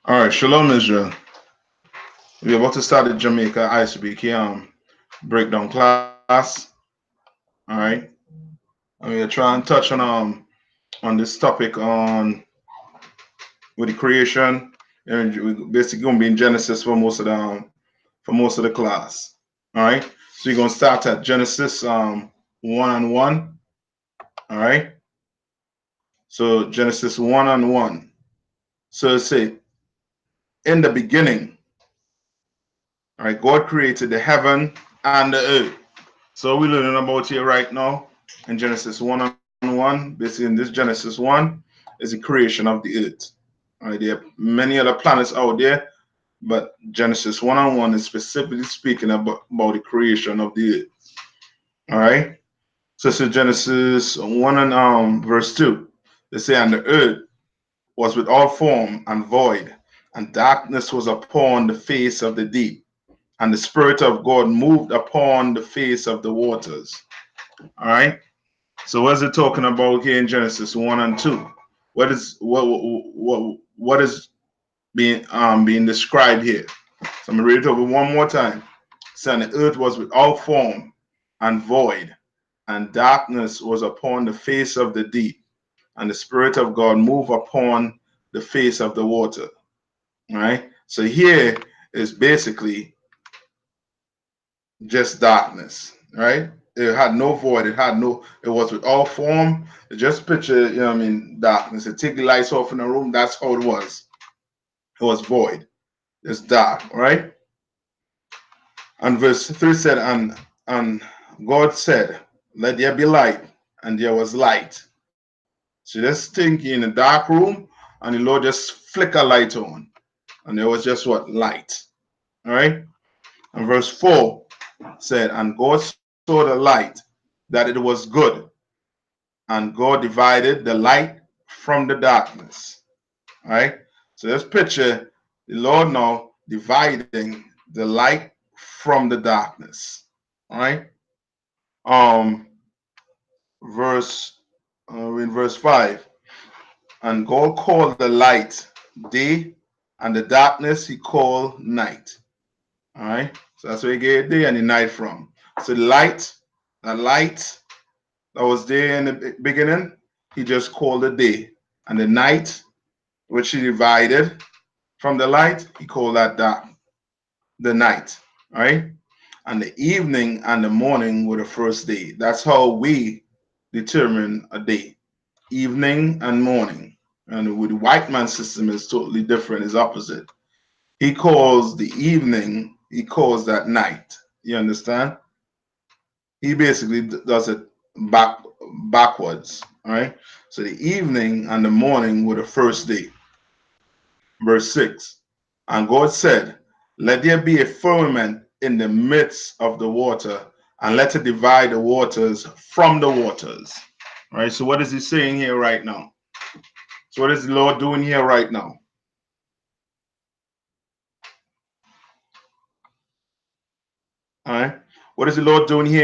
All right, Shalom Israel. We're about to start the Jamaica I.S.U.P.K breakdown class. All right, and we're trying to touch on this topic on with the creation, and we're basically gonna be in Genesis for most of the class. All right, so you're gonna start at Genesis 1:1. All right, so Genesis 1:1. So it say, in the beginning, all right, God created the heaven and the earth. So we're learning about here right now in Genesis 1:1. Basically, in this Genesis 1 is the creation of the earth. All right, there are many other planets out there, but Genesis 1:1 is specifically speaking about the creation of the earth. All right. So it's Genesis 1 and verse 2. They say, and the earth was without form and void, and darkness was upon the face of the deep, and the Spirit of God moved upon the face of the waters. All right. So what is it talking about here in Genesis 1 and 2? What is being described here? So I'm gonna read it over one more time. Saying the earth was without form and void, and darkness was upon the face of the deep, and the Spirit of God moved upon the face of the water. All right. So here is basically just darkness, right? It had no void. It was without form. Just picture, darkness. It take the lights off in the room. That's how it was. It was void. It's dark, right? And verse 3 said, and God said, let there be light, and there was light. So just think in a dark room, and the Lord just flick a light on, and there was just what? Light. All right? And verse 4 said, and God saw the light, that it was good, and God divided the light from the darkness. All right. So let's picture the Lord now dividing the light from the darkness. All right. Um, verse in verse 5, and God called the light day, and the darkness he called night. All right. So that's where he get day and the night from. So the light that was there in the beginning, he just called it day. And the night, which he divided from the light, he called that dark, the night. Right? And the evening and the morning were the first day. That's how we determine a day. Evening and morning. And with the white man system is totally different, is opposite. He calls the evening, he calls that night. You understand? He basically does it backwards. All right. So the evening and the morning were the first day. Verse 6. And God said, let there be a firmament in the midst of the water, and let it divide the waters from the waters. All right. So what is he saying here right now? So what is the Lord doing here right now? All right. What is the Lord doing here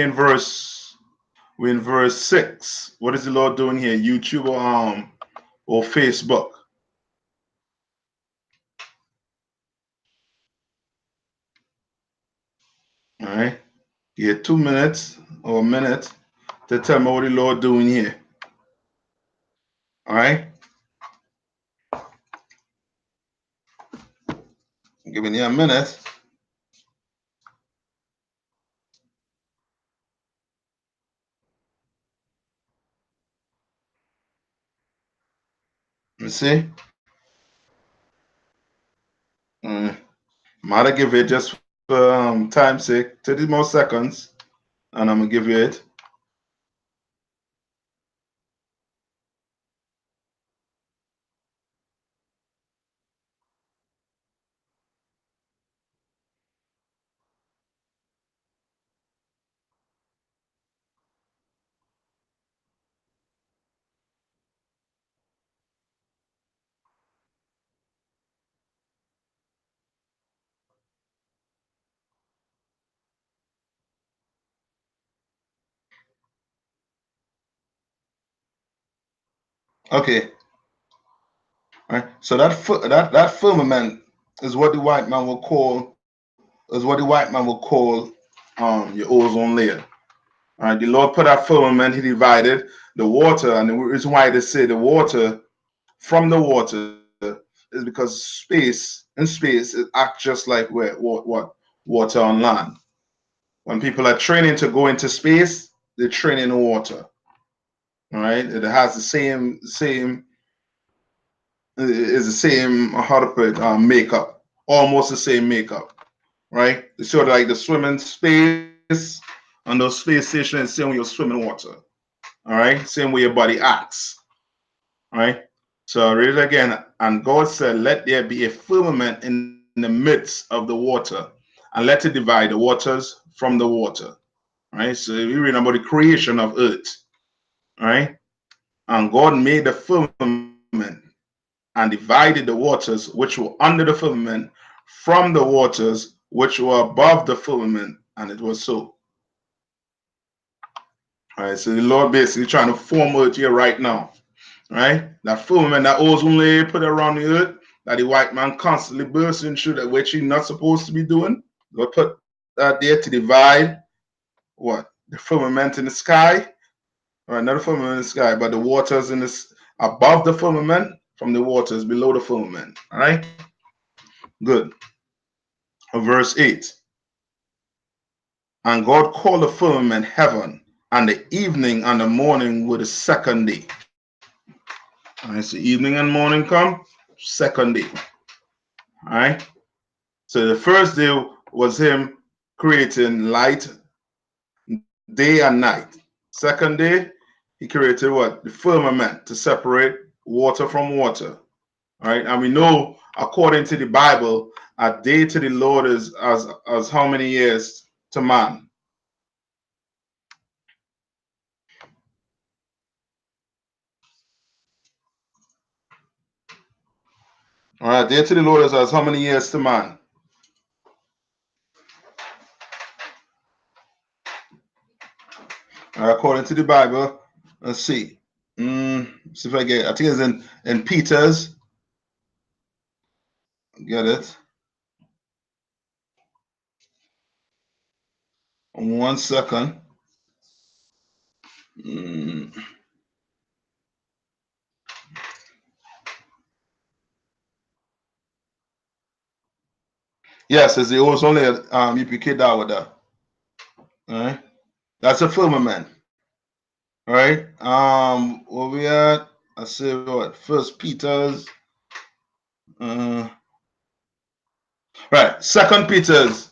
we're in verse 6. What is the Lord doing here? YouTube or Facebook? All right. You get 2 minutes or a minute to tell me what the Lord doing here. All right. Giving you a minute. You see? Might have give it just for time's sake, 30 more seconds, and I'm gonna give you it. Okay. Right? So that firmament is what the white man will call your ozone layer. All right, the Lord put that firmament, he divided the water, and the reason why they say the water from the water is because space it acts just like what water on land. When people are training to go into space, they train in water. All right, it has the same is the same how to put it, makeup, almost the same makeup, right? It's sort of like the swimming space on those space stations, same way you're swimming water. All right, same way your body acts. Right? So I read it again. And God said, let there be a firmament in the midst of the water, and let it divide the waters from the water. Right? So we read about the creation of earth. Right? And God made the firmament and divided the waters which were under the firmament from the waters which were above the firmament, and it was so. All right, so the Lord basically trying to form earth here right now. Right? That firmament, that ozone layer put around the earth, that the white man constantly bursting through, that which he's not supposed to be doing. God put that there to divide what? The firmament in the sky, or not the firmament in the sky, but the waters in this above the firmament from the waters below the firmament. All right? Good. Verse 8. And God called the firmament heaven, and the evening and the morning were the second day. All right, so evening and morning come, second day. All right. So the first day was him creating light, day and night. Second day, he created what? The firmament to separate water from water. All right. And we know, according to the Bible, a day to the Lord is as how many years to man? All right. Day to the Lord is as how many years to man? All right, according to the Bible, let's see. See if I get. I think it's in Peter's. Get it? 1 second. Mm. Yes, it's the ozone layer. UPK Dawada. All right, that's a firmament. All right. Where we at? I say what? First Peter's. Uh, right. Second Peter's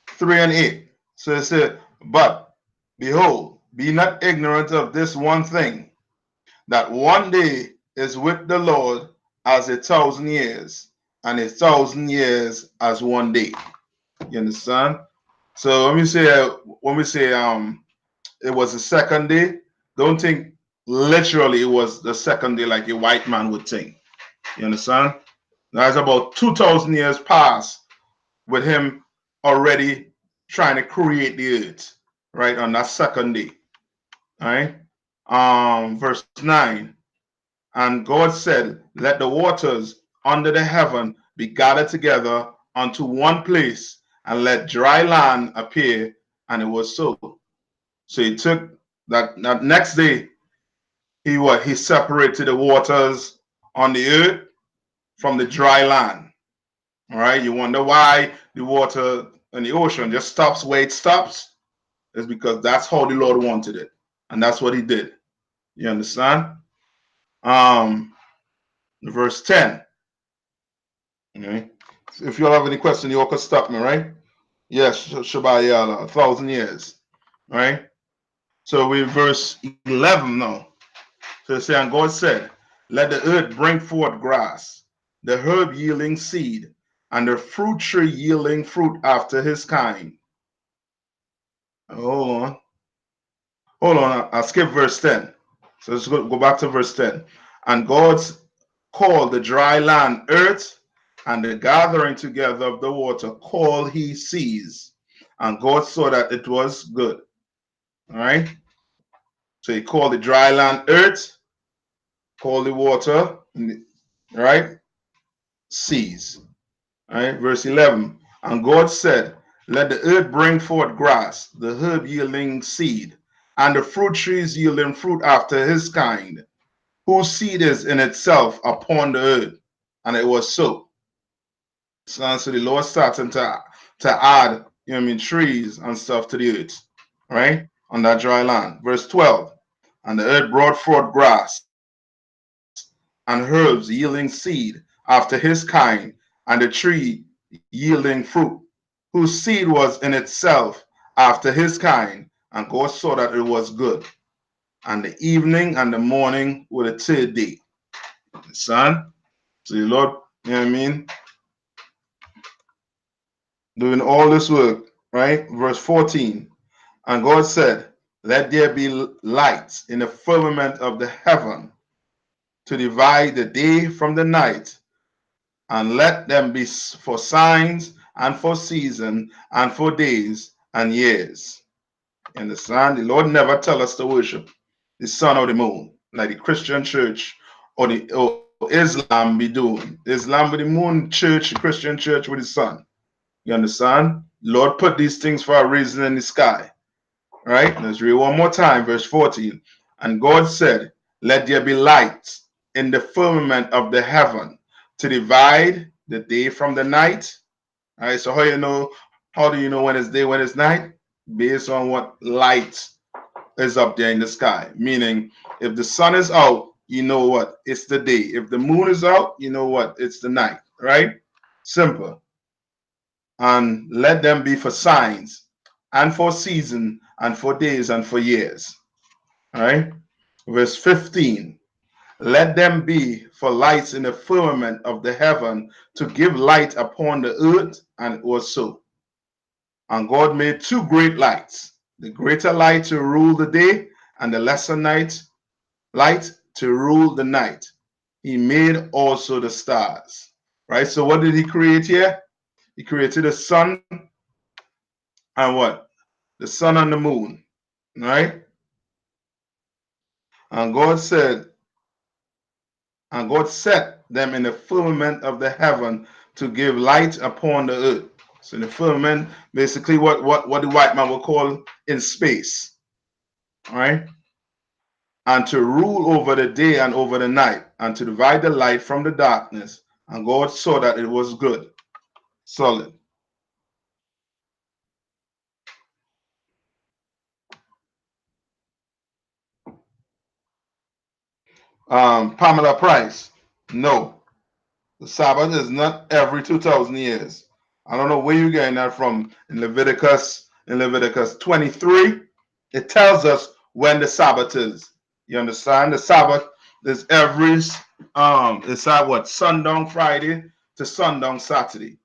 3:8. So it said, but behold, be not ignorant of this one thing, that one day is with the Lord as 1,000 years, and 1,000 years as one day. You understand? So when we say it was the second day, don't think literally it was the second day like a white man would think. You understand? That's about 2,000 years past with him already trying to create the earth, right, on that second day. All right. Verse 9. And God said, let the waters under the heaven be gathered together unto one place, and let dry land appear. And it was so. So he took that next day, he separated the waters on the earth from the dry land. All right. You wonder why the water in the ocean just stops where it stops? It's because that's how the Lord wanted it. And that's what he did. You understand? Verse 10. Okay. If you all have any question, you all can stop me, right? Yes, Shabbat 1,000 years. Right? So we verse 11 now. So it says, and God said, let the earth bring forth grass, the herb yielding seed, and the fruit tree yielding fruit after his kind. Hold on. Hold on. I'll skip verse 10. So let's go back to verse 10. And God called the dry land earth, and the gathering together of the water called he seas. And God saw that it was good. All right. So he called the dry land earth, called the water, right? Seas. Right? Verse 11. And God said, let the earth bring forth grass, the herb yielding seed, and the fruit trees yielding fruit after his kind, whose seed is in itself upon the earth. And it was so. So the Lord starting to add, trees and stuff to the earth, right? On that dry land. Verse 12. And the earth brought forth grass and herbs yielding seed after his kind, and the tree yielding fruit, whose seed was in itself after his kind. And God saw that it was good. And the evening and the morning were the third day. Son, so the Lord, doing all this work, right? Verse 14. And God said, let there be lights in the firmament of the heaven to divide the day from the night, and let them be for signs and for season and for days and years. You understand? The Lord never tell us to worship the sun or the moon like the Christian church or Islam be doing. Islam with the moon church, the Christian church with the sun. You understand? The Lord put these things for a reason in the sky. Right? Let's read one more time, verse 14. And God said, let there be light in the firmament of the heaven to divide the day from the night. All right, so how do you know when it's day, when it's night? Based on what light is up there in the sky. Meaning, if the sun is out, you know what? It's the day. If the moon is out, you know what? It's the night, right? Simple. And let them be for signs and for season and for days and for years. All right. Verse 15. Let them be for lights in the firmament of the heaven to give light upon the earth, and it was so. And God made two great lights, the greater light to rule the day, and the lesser light to rule the night. He made also the stars. Right? So what did he create here? He created the sun and what? The sun and the moon. Right? And God said, and God set them in the firmament of the heaven to give light upon the earth. So the firmament, basically what the white man would call in space. All right? And to rule over the day and over the night, and to divide the light from the darkness. And God saw that it was good. Solid. Pamela Price. No. The Sabbath is not every 2,000 years. I don't know where you're getting that from. In Leviticus 23, it tells us when the Sabbath is. You understand? The Sabbath is it's at what? Sundown Friday to sundown Saturday.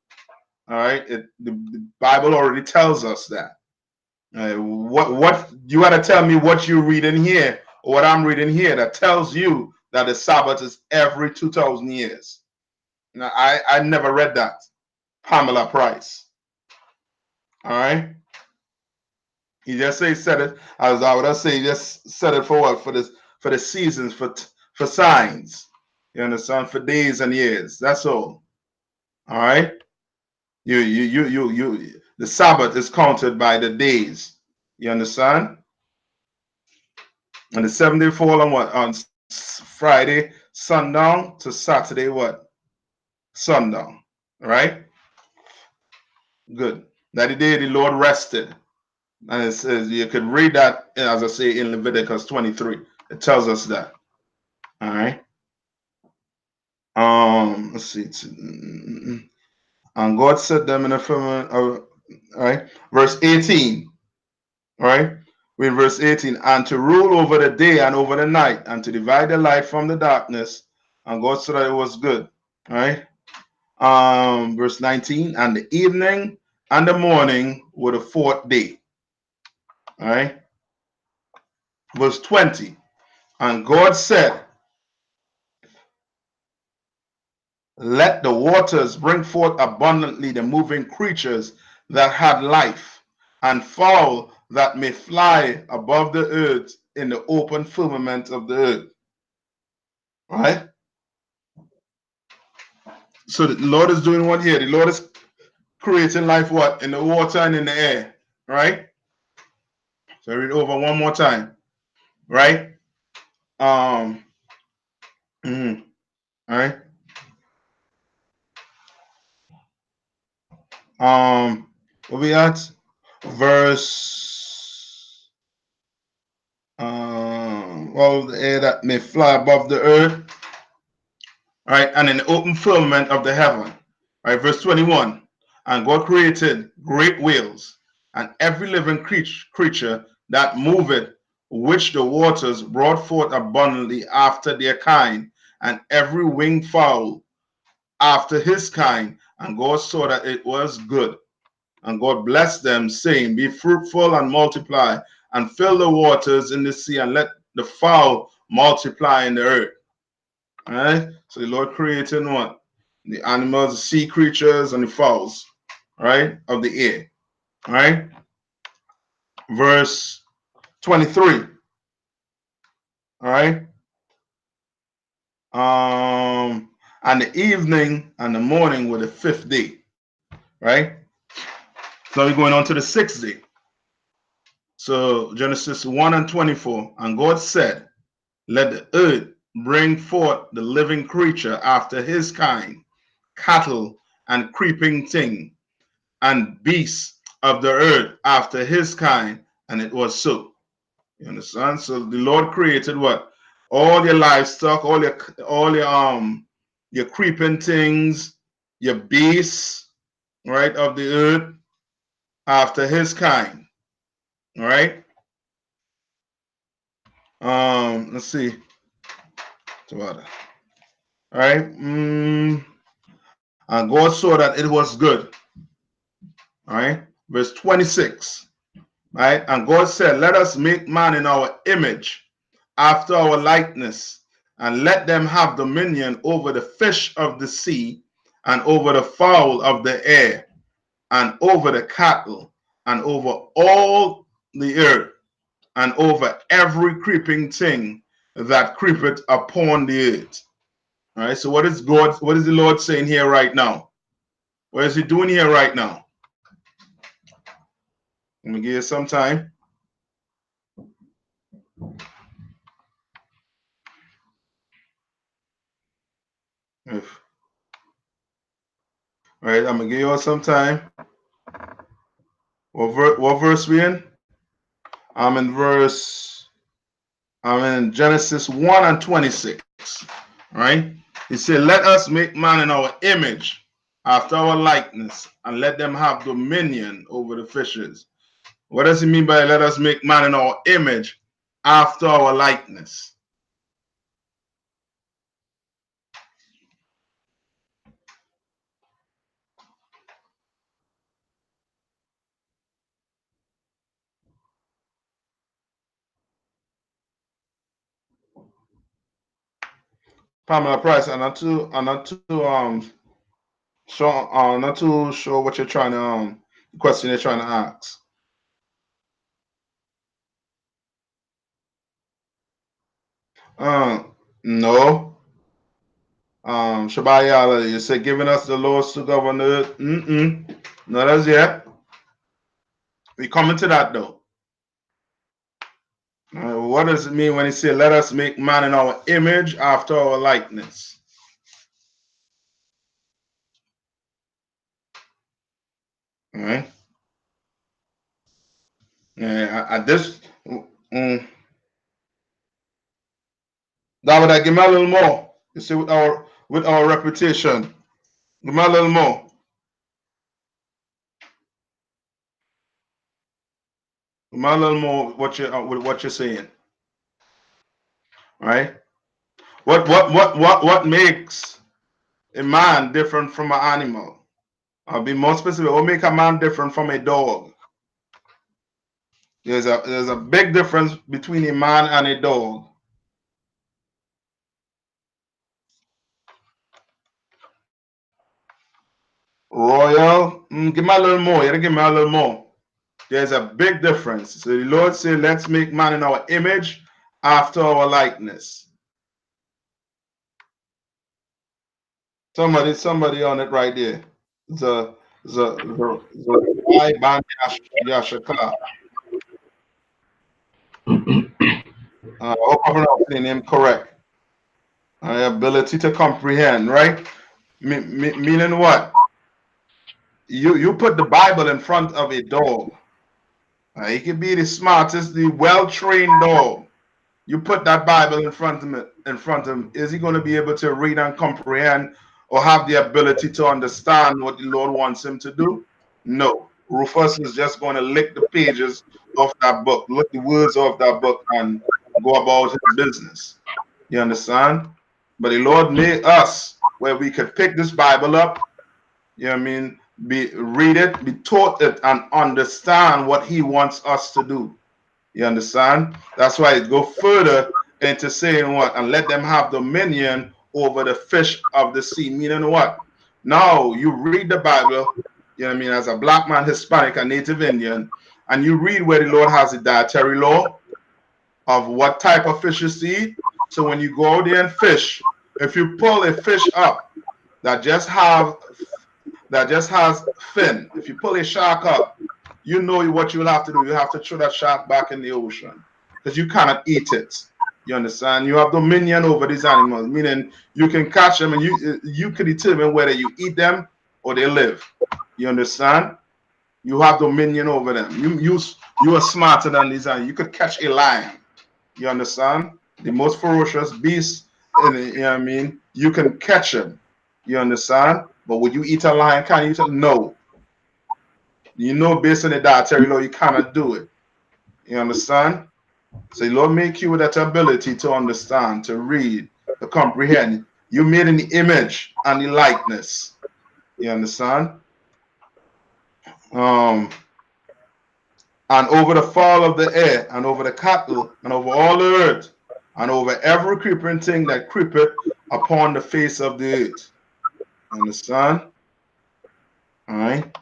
All right? The Bible already tells us that. What you got to tell me what you read in here, or what I'm reading here that tells you that the Sabbath is every 2,000 years. Now, I never read that. Pamela Price. All right. He just said it, as I would say, he just said it for what? For the seasons, for signs. You understand? For days and years. That's all. All right. The Sabbath is counted by the days. You understand? And the 7th day fall on what? On Friday sundown to Saturday what? Sundown. Right? Good. That the day the Lord rested. And it says you could read that, as I say, in Leviticus 23. It tells us that. All right. Let's see. And God set them in a firmament of, all right. Verse 18. All right. Read verse 18. And to rule over the day and over the night, and to divide the light from the darkness. And God said that it was good. All right. Verse 19. And the evening and the morning were the fourth day. All right. Verse 20. And God said, let the waters bring forth abundantly the moving creatures that had life, and fowl that may fly above the earth in the open firmament of the earth. Right? So the Lord is doing what here? The Lord is creating life what? In the water and in the air, right? So read over one more time, right? Um, all right. What we at? Verse. Well, the air that may fly above the earth, right? And in the open firmament of the heaven, right? Verse 21. And God created great whales and every living creature that moveth, which the waters brought forth abundantly after their kind, and every winged fowl after his kind. And God saw that it was good. And God blessed them, saying, Be fruitful and multiply, and fill the waters in the sea, and let the fowl multiply in the earth. All right. So the Lord created what? The animals, the sea creatures, and the fowls, right, of the air. All right. Verse 23. All right. And the evening and the morning were the fifth day. Right. So we're going on to the sixth day. So Genesis 1 and 24. And God said, Let the earth bring forth the living creature after his kind, cattle and creeping thing, and beasts of the earth after his kind, and it was so. You understand? So the Lord created what? All your livestock, your creeping things, your beasts, right, of the earth after his kind. All right. Let's see. All right. And God saw that it was good. All right. Verse 26. Right. And God said, Let us make man in our image, after our likeness, and let them have dominion over the fish of the sea, and over the fowl of the air, and over the cattle, and over all the earth, and over every creeping thing that creepeth upon the earth. All right. So what is the Lord saying here right now? What is he doing here right now? Let me give you some time. If, all right, I'm gonna give you all some time. What verse we in? I'm in Genesis 1 and 26. Right? He said, Let us make man in our image, after our likeness, and let them have dominion over the fishes. What does he mean by let us make man in our image, after our likeness? Pamela Price, I'm not too sure what you're trying to question you're trying to ask. No. Shabayala, you said giving us the laws to govern the earth. Not as yet. We coming to that though. What does it mean when he said, Let us make man in our image after our likeness? All right. Yeah, at this, that would I give me a little more. You see, with our reputation, give me a little more. Give me a little more. With what you're saying, right? What makes a man different from an animal? I'll be more specific. What make a man different from a dog? There's a big difference between a man and a dog. Royal, give me a little more. You gotta give me a little more. There's a big difference. So the Lord said, Let's make man in our image, after our likeness. Somebody on it right there. The I ban Yashaka. I hope I'm pronouncing the name correct. Ability to comprehend, right? Meaning what? You put the Bible in front of a dog. He can be the smartest, the well-trained dog. You put that Bible in front of him, is he going to be able to read and comprehend or have the ability to understand what the Lord wants him to do? No. Rufus is just going to lick the pages of that book, lick the words of that book, and go about his business. You understand? But the Lord made us where we could pick this Bible up, you know what I mean, read it, be taught it, and understand what he wants us to do. You understand? That's why it go further into saying what? And let them have dominion over the fish of the sea. Meaning what? Now you read the Bible, you know what I mean, as a black man, Hispanic, and Native Indian, and you read where the Lord has a dietary law of what type of fishes to eat. So when you go out there and fish, if you pull a fish up that just has fin, if you pull a shark up, you know what you'll have to do. You have to throw that shark back in the ocean because you cannot eat it. You understand? You have dominion over these animals, meaning you can catch them and you can determine whether you eat them or they live. You understand? You have dominion over them. You are smarter than these animals. You could catch a lion. You understand? The most ferocious beast, you know what I mean? You can catch him. You understand? But would you eat a lion? Can you eat it? No. You know, based on the dietary law, you cannot do it. You understand? So the Lord make you with that ability to understand, to read, to comprehend. You made in the image and the likeness. You understand? And over the fowl of the air, and over the cattle, and over all the earth, and over every creeping thing that creepeth upon the face of the earth. Understand? All right.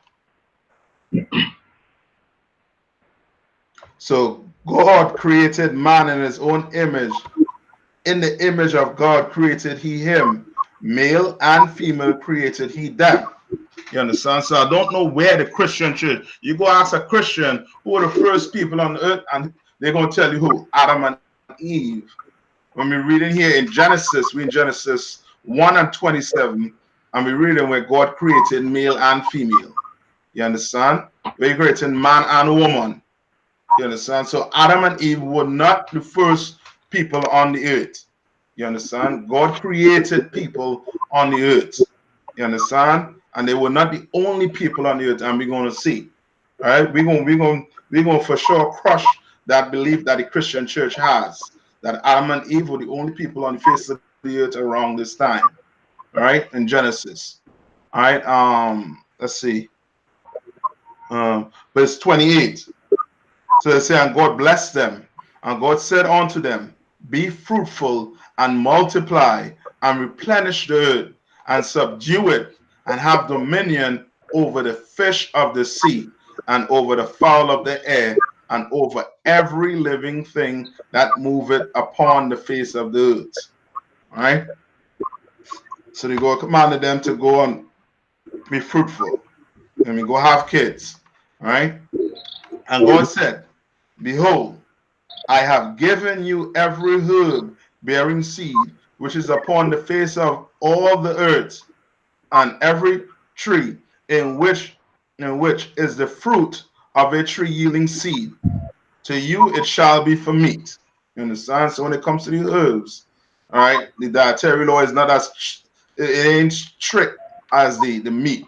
So God created man in his own image. In the image of God created he him. Male and female created he them. You understand? So I don't know where the Christian church, you go ask a Christian who are the first people on the earth, and they're going to tell you who? Adam and Eve. When we're reading here in Genesis, we're in Genesis 1 and 27, and we're reading where God created male and female. You understand? Where he created man and woman. You understand? So Adam and Eve were not the first people on the earth. You understand? God created people on the earth. You understand? And they were not the only people on the earth, and we're going to see. All right, we're going for sure crush that belief that the Christian church has, that Adam and Eve were the only people on the face of the earth around this time. All right, in Genesis. All right, let's see. Verse 28. So they say, and God blessed them, and God said unto them, be fruitful and multiply and replenish the earth and subdue it and have dominion over the fish of the sea and over the fowl of the air and over every living thing that moveth upon the face of the earth. All right. So they go commanded them to go and be fruitful. I mean, go have kids. All right. And God said, behold, I have given you every herb bearing seed, which is upon the face of all the earth, and every tree in which is the fruit of a tree yielding seed. To you it shall be for meat. You understand? So when it comes to these herbs, all right, the dietary law is not as, it ain't strict as the meat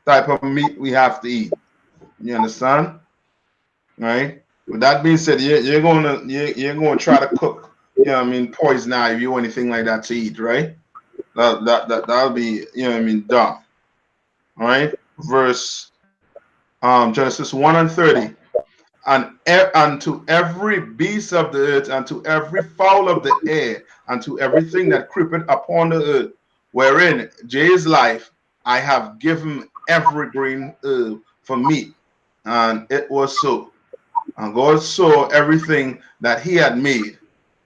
type of meat we have to eat. You understand? Right? With that being said, you're gonna try to cook, you know what I mean, poison ivy or anything like that to eat, right? That'll be, you know what I mean, dumb. All right. Verse Genesis 1 and 30. And to every beast of the earth, and to every fowl of the air, and to everything that creepeth upon the earth, wherein J is life, I have given every green herb for meat. And it was so. And God saw everything that he had made,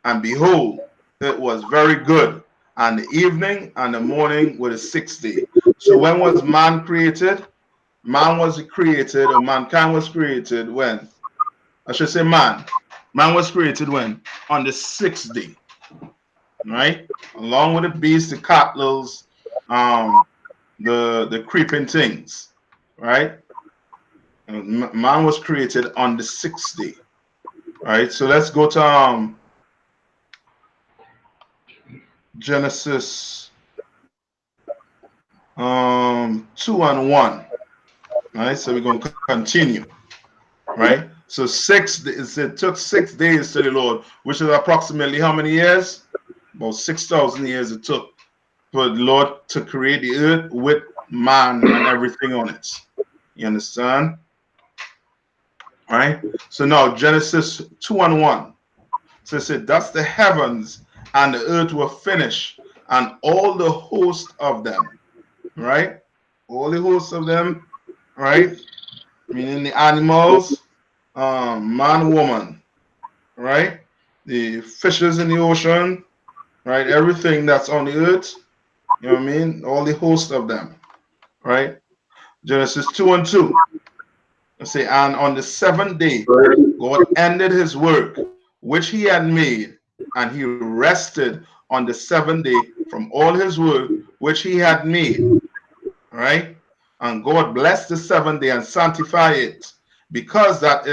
and behold, it was very good. and the evening, and the morning were the sixth day. So when was man created? Man was created, or mankind was created when? I should say man. Man was created when? On the sixth day, right? Along with the beasts, the cattle, the creeping things, right? Man was created on the sixth day, right? So let's go to Genesis 2:1. Right, so we're going to continue, right? So it took 6 days to the Lord, which is approximately how many years? About 6,000 years it took for the Lord to create the earth with man and everything on it. You understand? Right? So now Genesis 2:1. So it said, thus the heavens and the earth were finished, and all the host of them, right? All the hosts of them, right? Meaning the animals, man, woman, right? The fishes in the ocean, right? Everything that's on the earth, you know what I mean? All the host of them, right? Genesis 2:2. Let's say, and on the seventh day, God ended his work which he had made, and he rested on the seventh day from all his work which he had made, right? And God blessed the seventh day and sanctified it, because that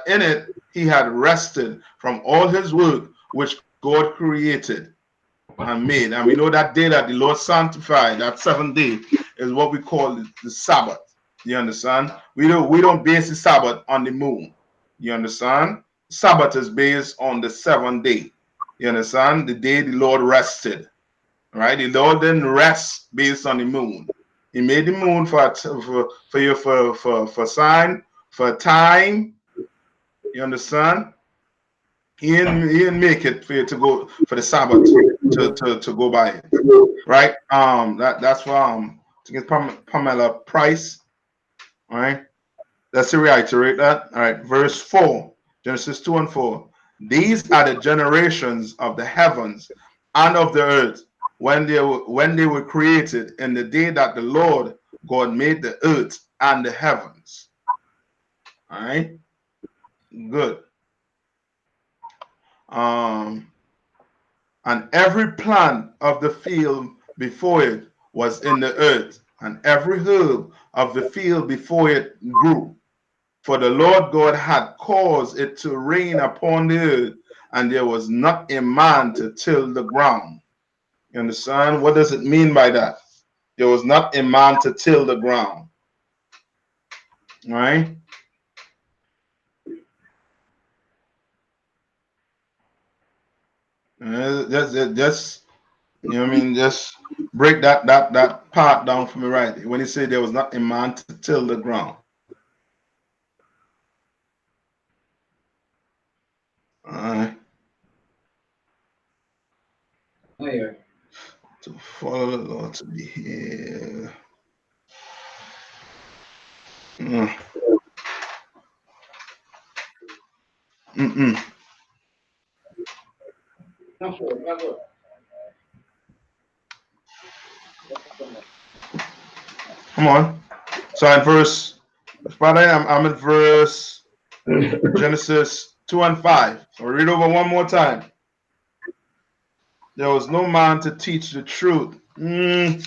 in it he had rested from all his work which God created and made. And we know that day that the Lord sanctified, that seventh day, is what we call the Sabbath. You understand? We don't base the Sabbath on the moon. You understand? Sabbath is based on the seventh day. You understand? The day the Lord rested. Right? The Lord didn't rest based on the moon. He made the moon for sign, for time. You understand? He didn't make it for you to go for the Sabbath to go by it. Right? That's for I think it's Pamela Price. All right. Let's reiterate that. All right. Verse 4, Genesis 2:4. These are the generations of the heavens and of the earth when they were created in the day that the Lord God made the earth and the heavens. All right. Good. And every plant of the field before it was in the earth, and every herb of the field before it grew. For the Lord God had caused it to rain upon the earth, and there was not a man to till the ground. You understand? What does it mean by that? There was not a man to till the ground. Right? Just you know what I mean? Just break that part down for me, right? When he said there was not a man to till the ground. All right. To follow the Lord, to be here. Mm. Mm-mm. Come on. So in verse, Father, I'm in verse Genesis 2:5. So read over one more time. There was no man to teach the truth. Mm.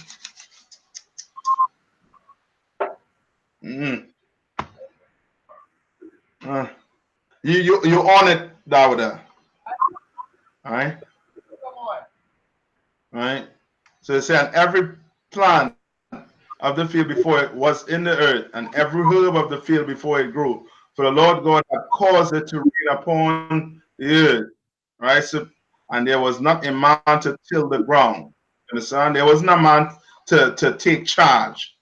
Mm. Uh. You on it, Dawda. All right. All right. So it said, every plant of the field before it was in the earth, and every herb of the field before it grew. For the Lord God had caused it to rain upon the earth. Right? So, and there was not a man to till the ground. You understand? There wasn't a man to take charge,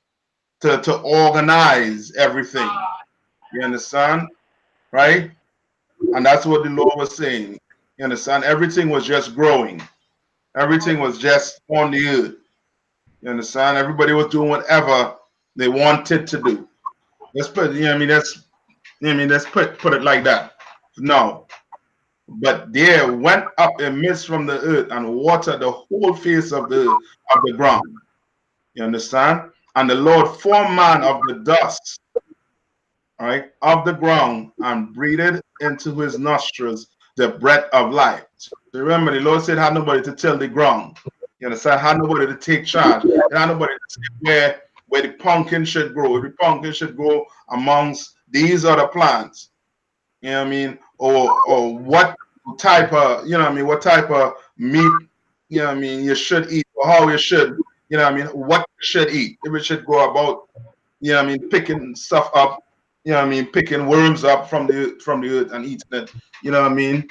to organize everything. You understand? Right? And that's what the Lord was saying. You understand? Everything was just growing. Everything was just on the earth. You understand? Everybody was doing whatever they wanted to do. Let's put, you know what I mean? Let's put it like that. No. but there went up a mist from the earth and watered the whole face of the ground. You understand? And the Lord formed man of the dust, all right, of the ground, and breathed into his nostrils the breath of life. So remember, the Lord said, had nobody to till the ground. You understand? Had nobody to take charge. It had nobody to say where the pumpkin should grow. The pumpkin should grow amongst these other plants. You know what I mean? Or what type of, you know what I mean, what type of meat, you know what I mean, you should eat, or how you should, you know what I mean, what you should eat. If it should go about, you know what I mean, picking stuff up, you know what I mean, picking worms up from the earth and eating it. You know what I mean?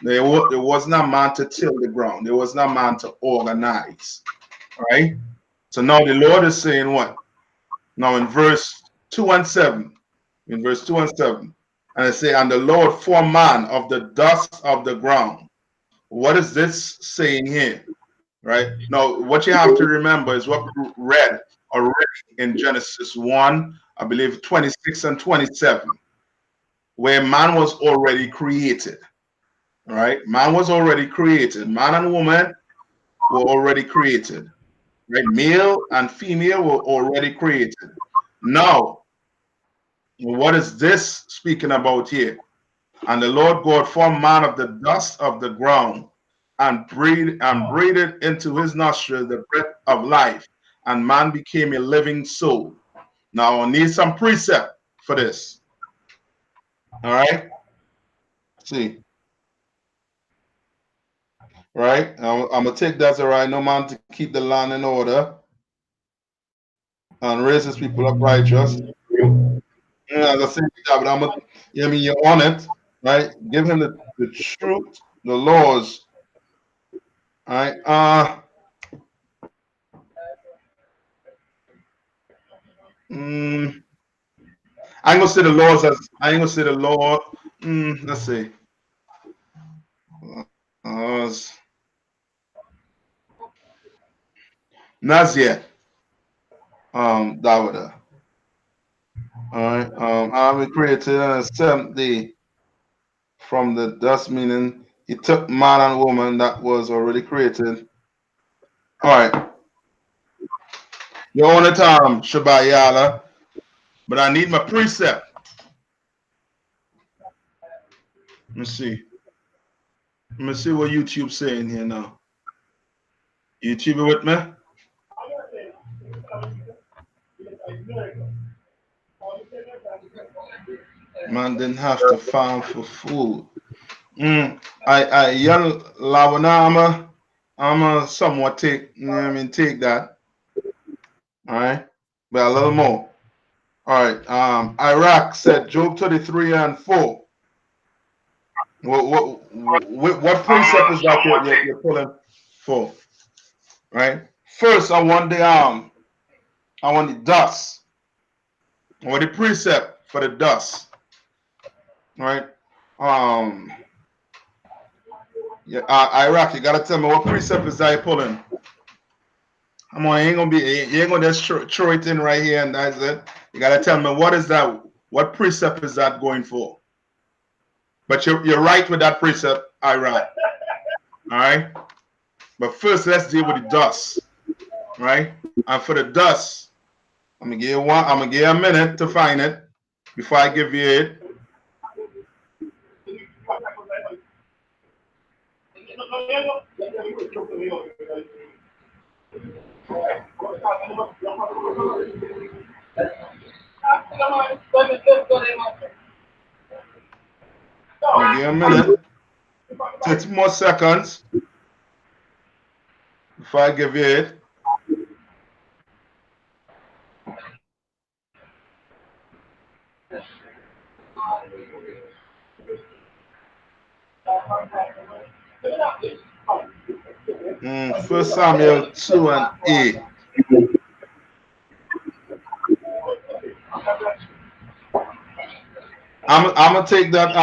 There was not man to till the ground. There was not man to organize. All right. So now the Lord is saying what? Now in verse 2 and 7. In verse 2 and 7. And it say, and the Lord formed man of the dust of the ground. What is this saying here? Right? Now, what you have to remember is what we read already in Genesis 1, I believe 26 and 27, where man was already created. All right? Man was already created. Man and woman were already created. Right? Male and female were already created. Now, what is this speaking about here? And the Lord God formed man of the dust of the ground and breathed into his nostrils the breath of life, and man became a living soul. Now I need some precept for this. All right. See, right? I'm gonna take that as a right, no man, to keep the land in order and raise his people up righteous. Yeah, as I say that, but I'm gonna, you know what I mean, you're on it, right? Give him the truth, the laws. All right. Mm, I ain't gonna say the laws as I ain't gonna say the law. Let's see. Laws. Nazir. Dawada. Alright. I will created on the seventh day from the dust, meaning he took man and woman that was already created. Alright. You own it, Shabayala. But I need my precept. Let me see. Let me see what YouTube's saying here now. YouTube with me? Man didn't have to farm for food. I young Lawana, I'm somewhat take, you know what I mean, take that. All right. But a little more. All right. Iraq said Job 33 and 4. What precept is that you're pulling for? Right. First, I want the dust. I want the precept for the dust. Right. Yeah, Iraq, you gotta tell me what precept is that you're pulling. Come on, you ain't gonna just throw it in right here and that's it. You gotta tell me what is that, what precept is that going for? But you're right with that precept, Iraq. All right. But first, let's deal with the dust. Right? And for the dust, I'm gonna give you a minute to find it before I give you it. I'm gonna give you a minute. 30 more seconds before I give you it. First Samuel 2 and 8. I'm gonna take that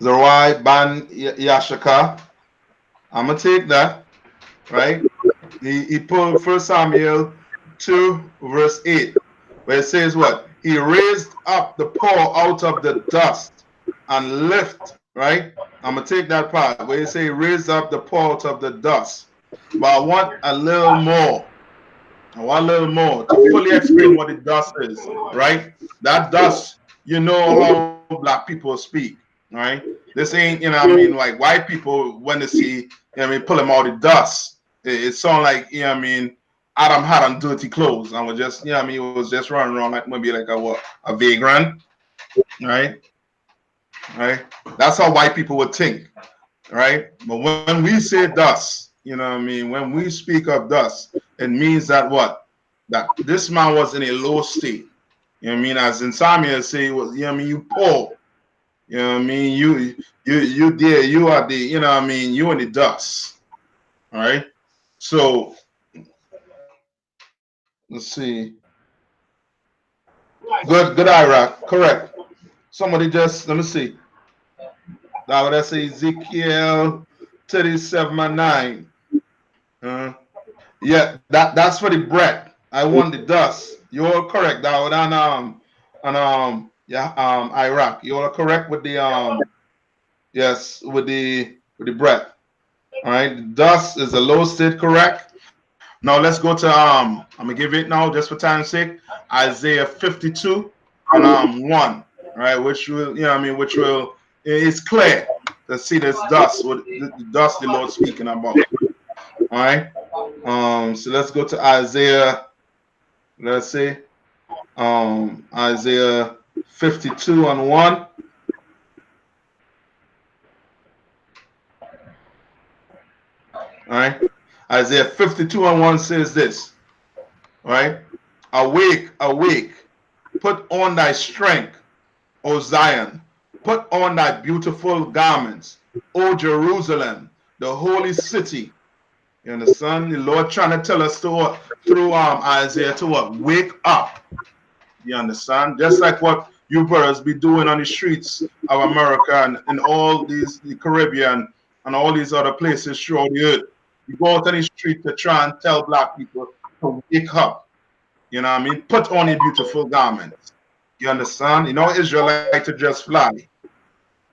Zerai Ban Yashaka. I'm gonna take that, right? He pulled First Samuel 2 verse 8, where it says what? He raised up the poor out of the dust and lift, right? I'm going to take that part where you say raised up the poor out of the dust. But I want a little more. I want a little more to fully explain what the dust is, right? That dust, you know how black people speak, right? This ain't, you know what I mean, like white people, when they see, you know what I mean, pull them out the dust, it sounds like, you know what I mean, Adam had on dirty clothes and was just, you know what I mean, it was just running around like maybe like a what, a vagrant, right? Right? That's how white people would think, right? But when we say dust, you know what I mean, when we speak of dust, it means that what? That this man was in a low state. You know what I mean? As in Samuel say, you know what I mean, you poor. You know what I mean? You there, you are the, you know what I mean, you in the dust. All right. So let's see. Good Iraq. Correct. Somebody just let me see. That would I say Ezekiel 37 and 9. Yeah, that's for the bread. I want the dust. You're correct. That would yeah Iraq. You're correct with the yes with the bread. All right. Dust is a low state, correct? Now let's go to I'm gonna give it now just for time's sake. Isaiah 52 and 1. All right, which will you know what I mean, which will it's clear to see this dust, what the dust the Lord speaking about. All right. So let's go to Isaiah, let's see, Isaiah 52 and 1. All right. Isaiah 52 and 1 says this. All right. Awake, awake, put on thy strength, O Zion, put on thy beautiful garments, O Jerusalem, the holy city. You understand? The Lord trying to tell us to what through Isaiah to what? Wake up. You understand? Just like what you brothers be doing on the streets of America and all these the Caribbean and all these other places throughout the earth. You go out on the street to try and tell black people to wake up. You know what I mean? Put on your beautiful garments. You understand? You know, Israelite to just fly.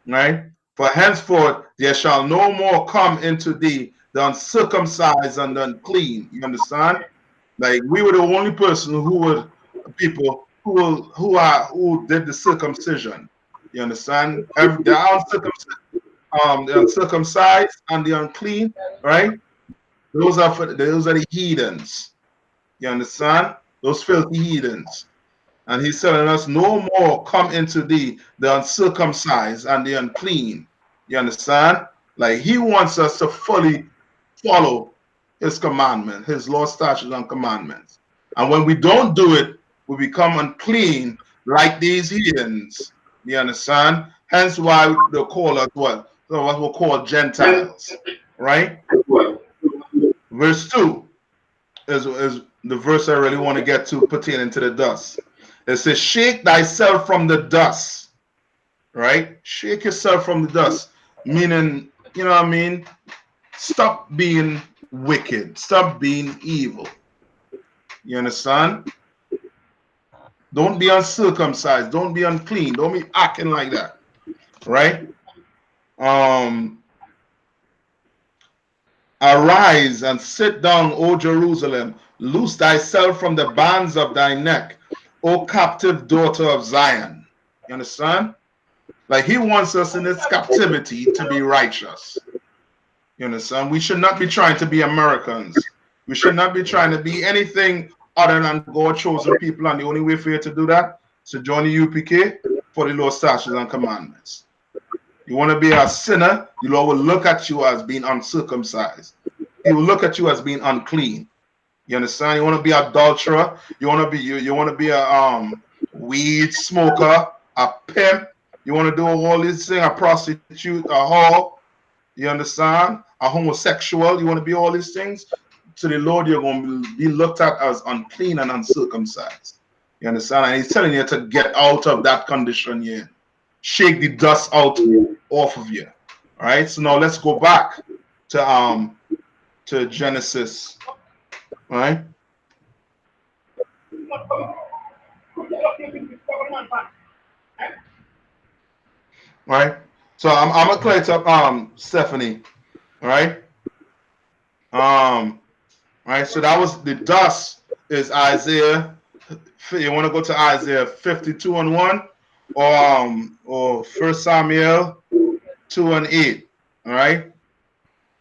Right? For henceforth there shall no more come into thee the uncircumcised and the unclean. You understand? Like we were the only person who would people who did the circumcision. You understand? The uncircumcised and the unclean, right? Those are the heathens. You understand? Those filthy heathens. And he's telling us, no more come into thee, the uncircumcised and the unclean. You understand? Like he wants us to fully follow his commandment, his law, statutes, and commandments. And when we don't do it, we become unclean like these heathens. You understand? Hence why they call us what? So what we call Gentiles. Right? Verse 2 is the verse I really want to get to pertaining to the dust. It says, shake thyself from the dust, right? Shake yourself from the dust, meaning, you know what I mean? Stop being wicked, stop being evil. You understand? Don't be uncircumcised, don't be unclean, don't be acting like that, right? Um, Arise and sit down, O Jerusalem, loose thyself from the bands of thy neck, O captive daughter of Zion. You understand? Like he wants us in this captivity to be righteous. You understand? We should not be trying to be Americans. We should not be trying to be anything other than God's chosen people. And the only way for you to do that is to join the UPK for the law, statutes, and commandments. You want to be a sinner, the Lord will look at you as being uncircumcised. He will look at you as being unclean. You understand? You want to be an adulterer. You want to be you want to be a weed smoker, a pimp. You want to do all these things, a prostitute, a whore. You understand? A homosexual. You want to be all these things. To the Lord, you're going to be looked at as unclean and uncircumcised. You understand? And He's telling you to get out of that condition here. Shake the dust out off of you. All right. So now let's go back to Genesis. All right. right? So I'm gonna clear it up, Stephanie, right? Right. So that was the dust is Isaiah. You want to go to Isaiah 52 and 1, or First Samuel 2 and 8. All right.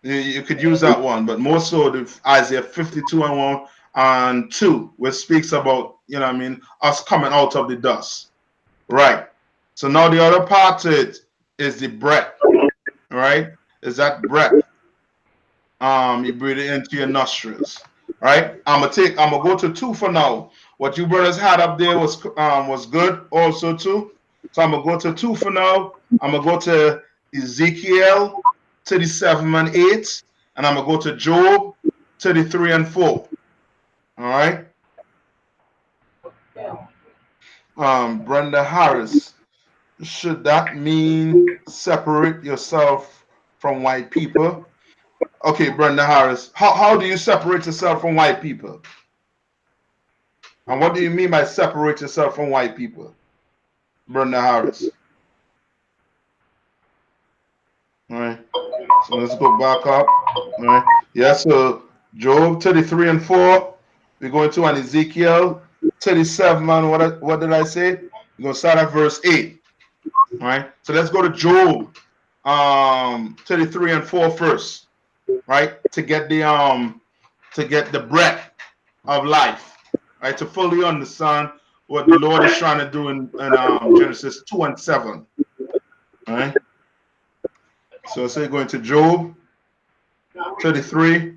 You could use that one, but more so the Isaiah 52 and 1 and 2, which speaks about, you know what I mean, us coming out of the dust. Right. So now the other part to it is the breath. All right. Is that breath? You breathe it into your nostrils. Right. I'm gonna go to 2 for now. What you brothers had up there was good also too. So I'm gonna go to 2 for now. I'm gonna go to Ezekiel 37 and 8, and I'm gonna go to Job 33 and 4. All right. Brenda Harris, should that mean separate yourself from white people? Okay, Brenda Harris, how do you separate yourself from white people? And what do you mean by separate yourself from white people, Brenda Harris? All right. So let's go back up. All right. Yeah, so Job 33 and 4. We're going to an Ezekiel 37, man. What did I say? We're going to start at verse 8. All right. So let's go to Job 33 and 4 first, right? To get the breath of life, right? To fully understand what the Lord is trying to do in Genesis 2 and 7. All right. So say going to Job 33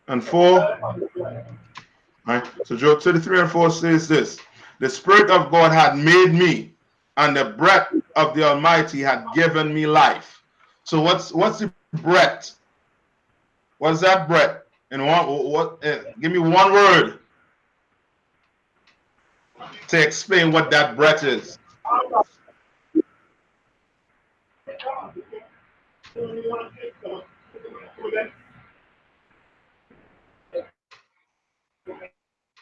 and 4. All right. So Job 33 and 4 says this: the Spirit of God had made me, and the breath of the Almighty had given me life. So what's the breath? What's that breath? And give me one word to explain what that breath is.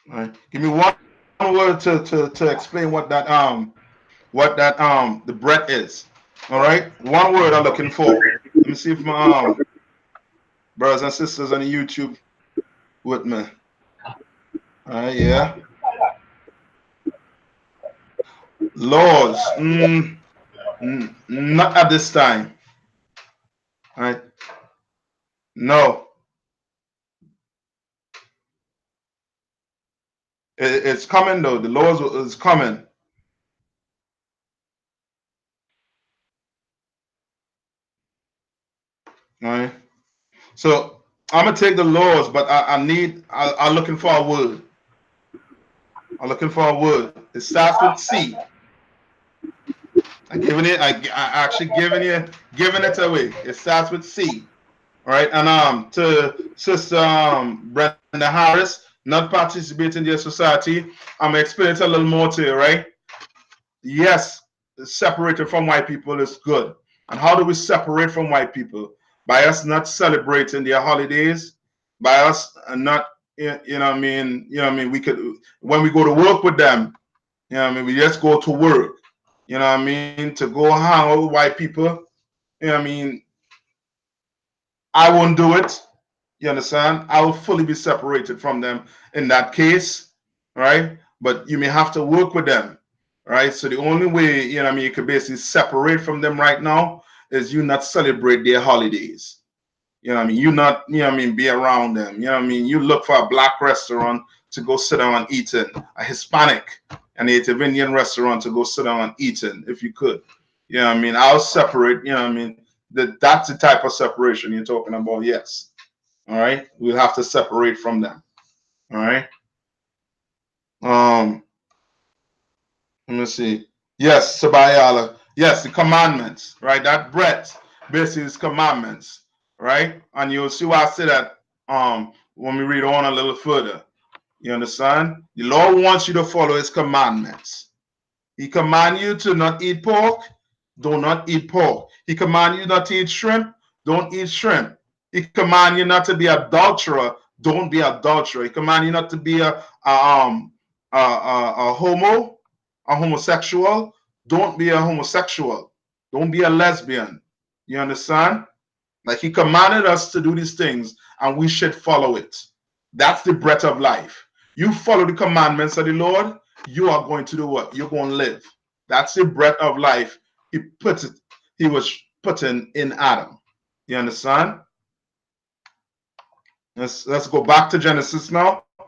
All right. Give me one word to explain what that the breath is. All right. One word I'm looking for. Let me see if my brothers and sisters on the YouTube with me. All right. Yeah. Laws. Not at this time. All right. No. It's coming though. The laws is coming. All right. So I'm gonna take the laws, but I'm looking for a word. I'm looking for a word. It starts with C. I actually giving it away. It starts with C. All right. And to Sister Brenda Harris, not participating in your society, I'm gonna explain it a little more to you, right? Yes, separated from white people is good. And how do we separate from white people? By us not celebrating their holidays, by us not, you know what I mean, we could, when we go to work with them, you know what I mean, we just go to work, you know what I mean, to go hang out with white people, you know what I mean, I won't do it. You understand? I will fully be separated from them in that case, right? But you may have to work with them, right? So the only way, you know what I mean, you could basically separate from them right now is you not celebrate their holidays. You know what I mean? You not, you know what I mean, be around them. You know what I mean? You look for a black restaurant to go sit down and eat in, a Hispanic, a Native Indian restaurant to go sit down and eat in, if you could. You know what I mean? I'll separate, you know what I mean? That's the type of separation you're talking about, yes. All right. We'll have to separate from them. All right. Um, Let me see. Yes, Sabayala. Yes, the commandments, right? That breadth basically is commandments, right? And you'll see why I say that when we read on a little further. You understand? The Lord wants you to follow his commandments. He command you to not eat pork, do not eat pork. He command you not to eat shrimp, don't eat shrimp. He command you not to be adulterer, don't be adulterer. He command you not to be a homosexual, Don't be a homosexual. Don't be a lesbian. You understand? Like he commanded us to do these things and we should follow it. That's the breath of life. You follow the commandments of the Lord, you are going to do what? You're going to live. That's the breath of life. He was putting in Adam. You understand? Let's go back to Genesis now. All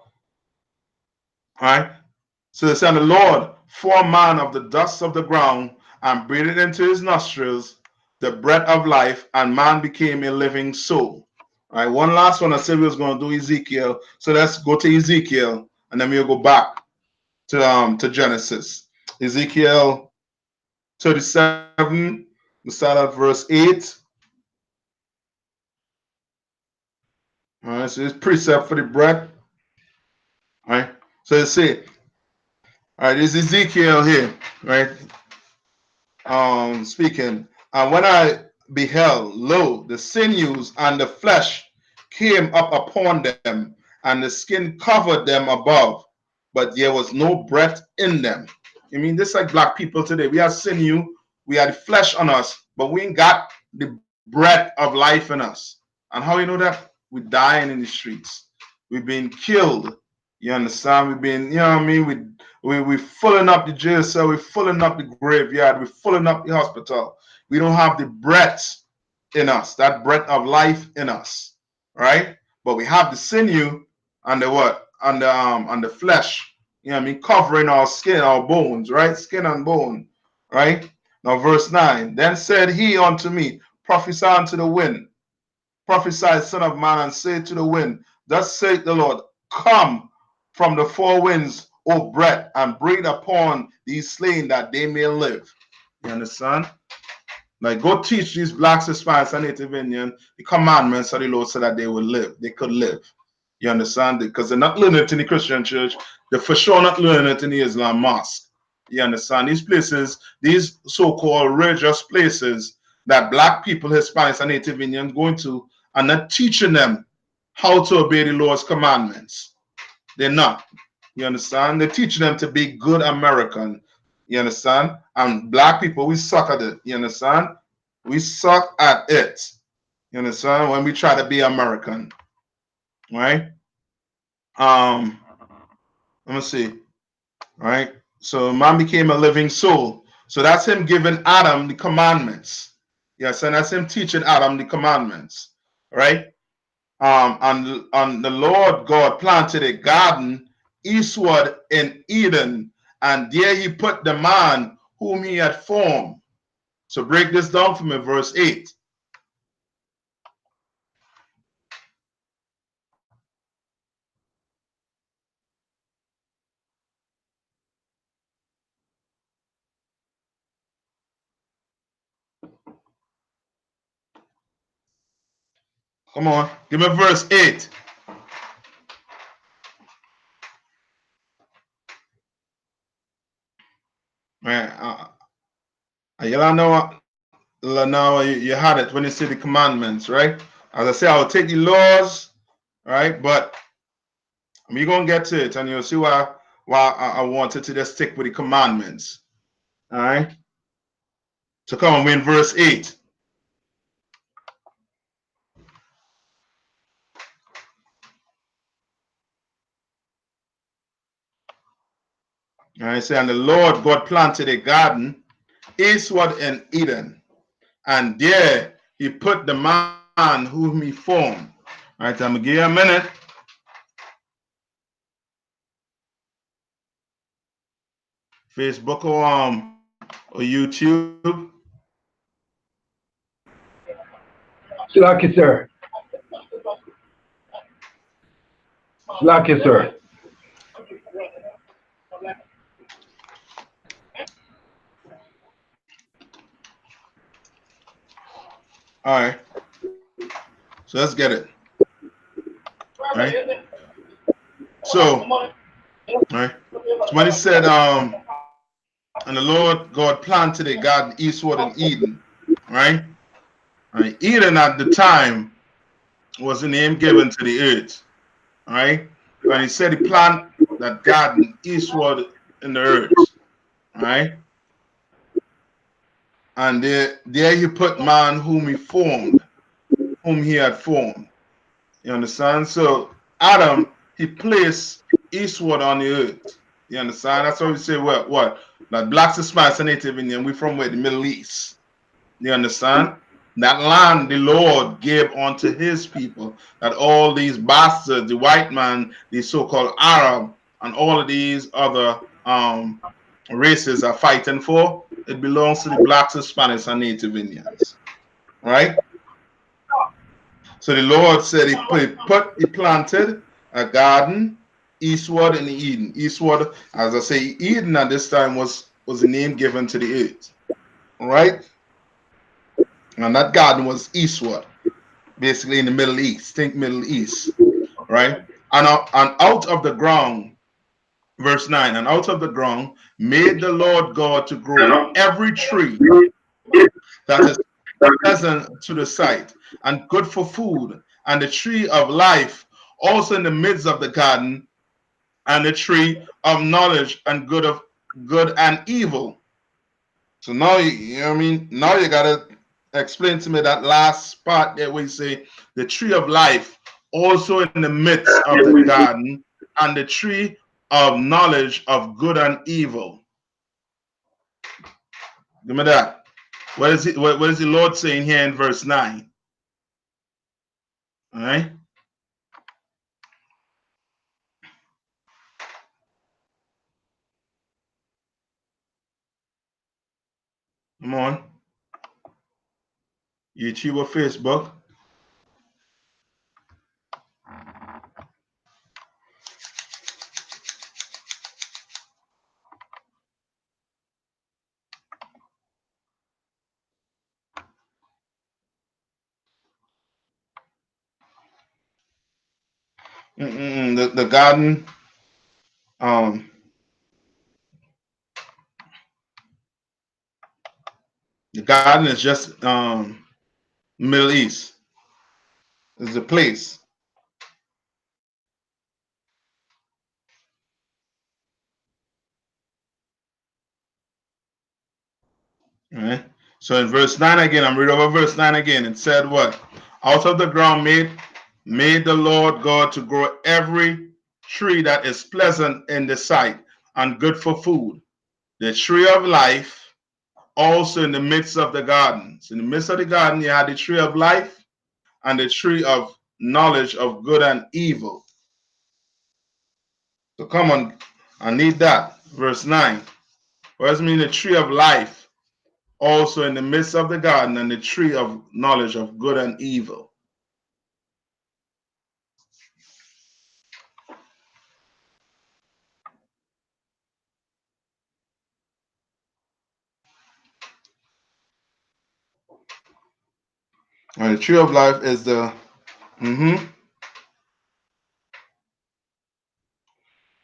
right. So it said, the Lord formed man of the dust of the ground and breathed into his nostrils the breath of life, and man became a living soul. All right. One last one I said we was going to do Ezekiel. So let's go to Ezekiel and then we'll go back to Genesis. Ezekiel 37, we start at verse 8. All right. So it's precept for the breath. All right. So it say, all right, this is Ezekiel here, right? Speaking. And when I beheld, lo, the sinews and the flesh came up upon them, and the skin covered them above, but there was no breath in them. I mean, this like black people today. We have sinew, we had flesh on us, but we ain't got the breath of life in us. And how you know that? We dying in the streets. We've been killed. You understand? We've been, you know what I mean? We're filling up the jail cell, we're filling up the graveyard, we're filling up the hospital. We don't have the breath in us, that breath of life in us, right? But we have the sinew and the what? And the flesh, you know what I mean? Covering our skin, our bones, right? Skin and bone, right? Now, verse 9, then said he unto me, prophesy unto the wind, prophesy, son of man, and say to the wind, thus saith the Lord, come from the four winds, O breath, and breathe upon these slain that they may live. You understand? Like, go teach these blacks, Hispanics, and Native Indian the commandments of the Lord so that they will live. They could live. You understand? Because they're not learning it in the Christian church. They're for sure not learning it in the Islam mosque. You understand? These places, these so-called religious places that black people, Hispanics, and Native Indians going to, are not teaching them how to obey the Lord's commandments. They're not. You understand? They're teaching them to be good American. You understand? And black people, we suck at it. You understand? We suck at it. You understand? When we try to be American. Right? Let me see. Right? So man became a living soul. So that's him giving Adam the commandments. Yes, and that's him teaching Adam the commandments. Right? And the Lord God planted a garden eastward in Eden, and there he put the man whom he had formed. So break this down for me, verse 8. Come on, give me verse 8. Man, you know you had it when you see the commandments, right? As I say, I'll take the laws, right? But we're gonna get to it, and you'll see why I wanted to just stick with the commandments. All right. So come on, we're in verse 8. All right, say, and the Lord God planted a garden eastward in Eden, and there he put the man whom he formed. All right, I'm gonna give you a minute. Facebook or YouTube. Lucky, sir. Lucky, sir. All right, so let's get it. All right. So, all right. So when he said, and the Lord God planted a garden eastward in Eden, right? Right. Eden at the time was the name given to the earth, right? And he said he planted that garden eastward in the earth, right? And there he put man whom he formed, whom he had formed. You understand? So Adam, he placed eastward on the earth. You understand? That's why we say what? Like blacks, Hispanics, and Native Indian, we from where? The Middle East. You understand? That land the Lord gave unto his people, that all these bastards, the white man, the so-called Arab, and all of these other races are fighting for, it belongs to the blacks, Hispanics, and Native Indians. Right? So the Lord said he planted a garden eastward in Eden. Eastward, as I say, Eden at this time was the name given to the earth. Right? And that garden was eastward, basically in the Middle East. Think Middle East, right? And out of the ground, verse 9, and out of the ground made the Lord God to grow every tree that is pleasant to the sight and good for food, and the tree of life also in the midst of the garden, and the tree of knowledge and good and evil. So now you know what I mean? Now you gotta explain to me that last part there where you say the tree of life also in the midst of the garden, and the tree of knowledge of good and evil. Give me that. What is the Lord saying here in verse 9? All right. Come on. YouTube or Facebook. The garden, um, the garden is just Middle East. Is the place. All right. So in verse 9 again, I'm reading over verse 9 again. It said what? Out of the ground made the Lord God to grow every tree that is pleasant in the sight and good for food. The tree of life also in the midst of the garden. So in the midst of the garden, you had the tree of life and the tree of knowledge of good and evil. So come on, I need that. Verse 9. What does it mean the tree of life also in the midst of the garden, and the tree of knowledge of good and evil? And the tree of life is the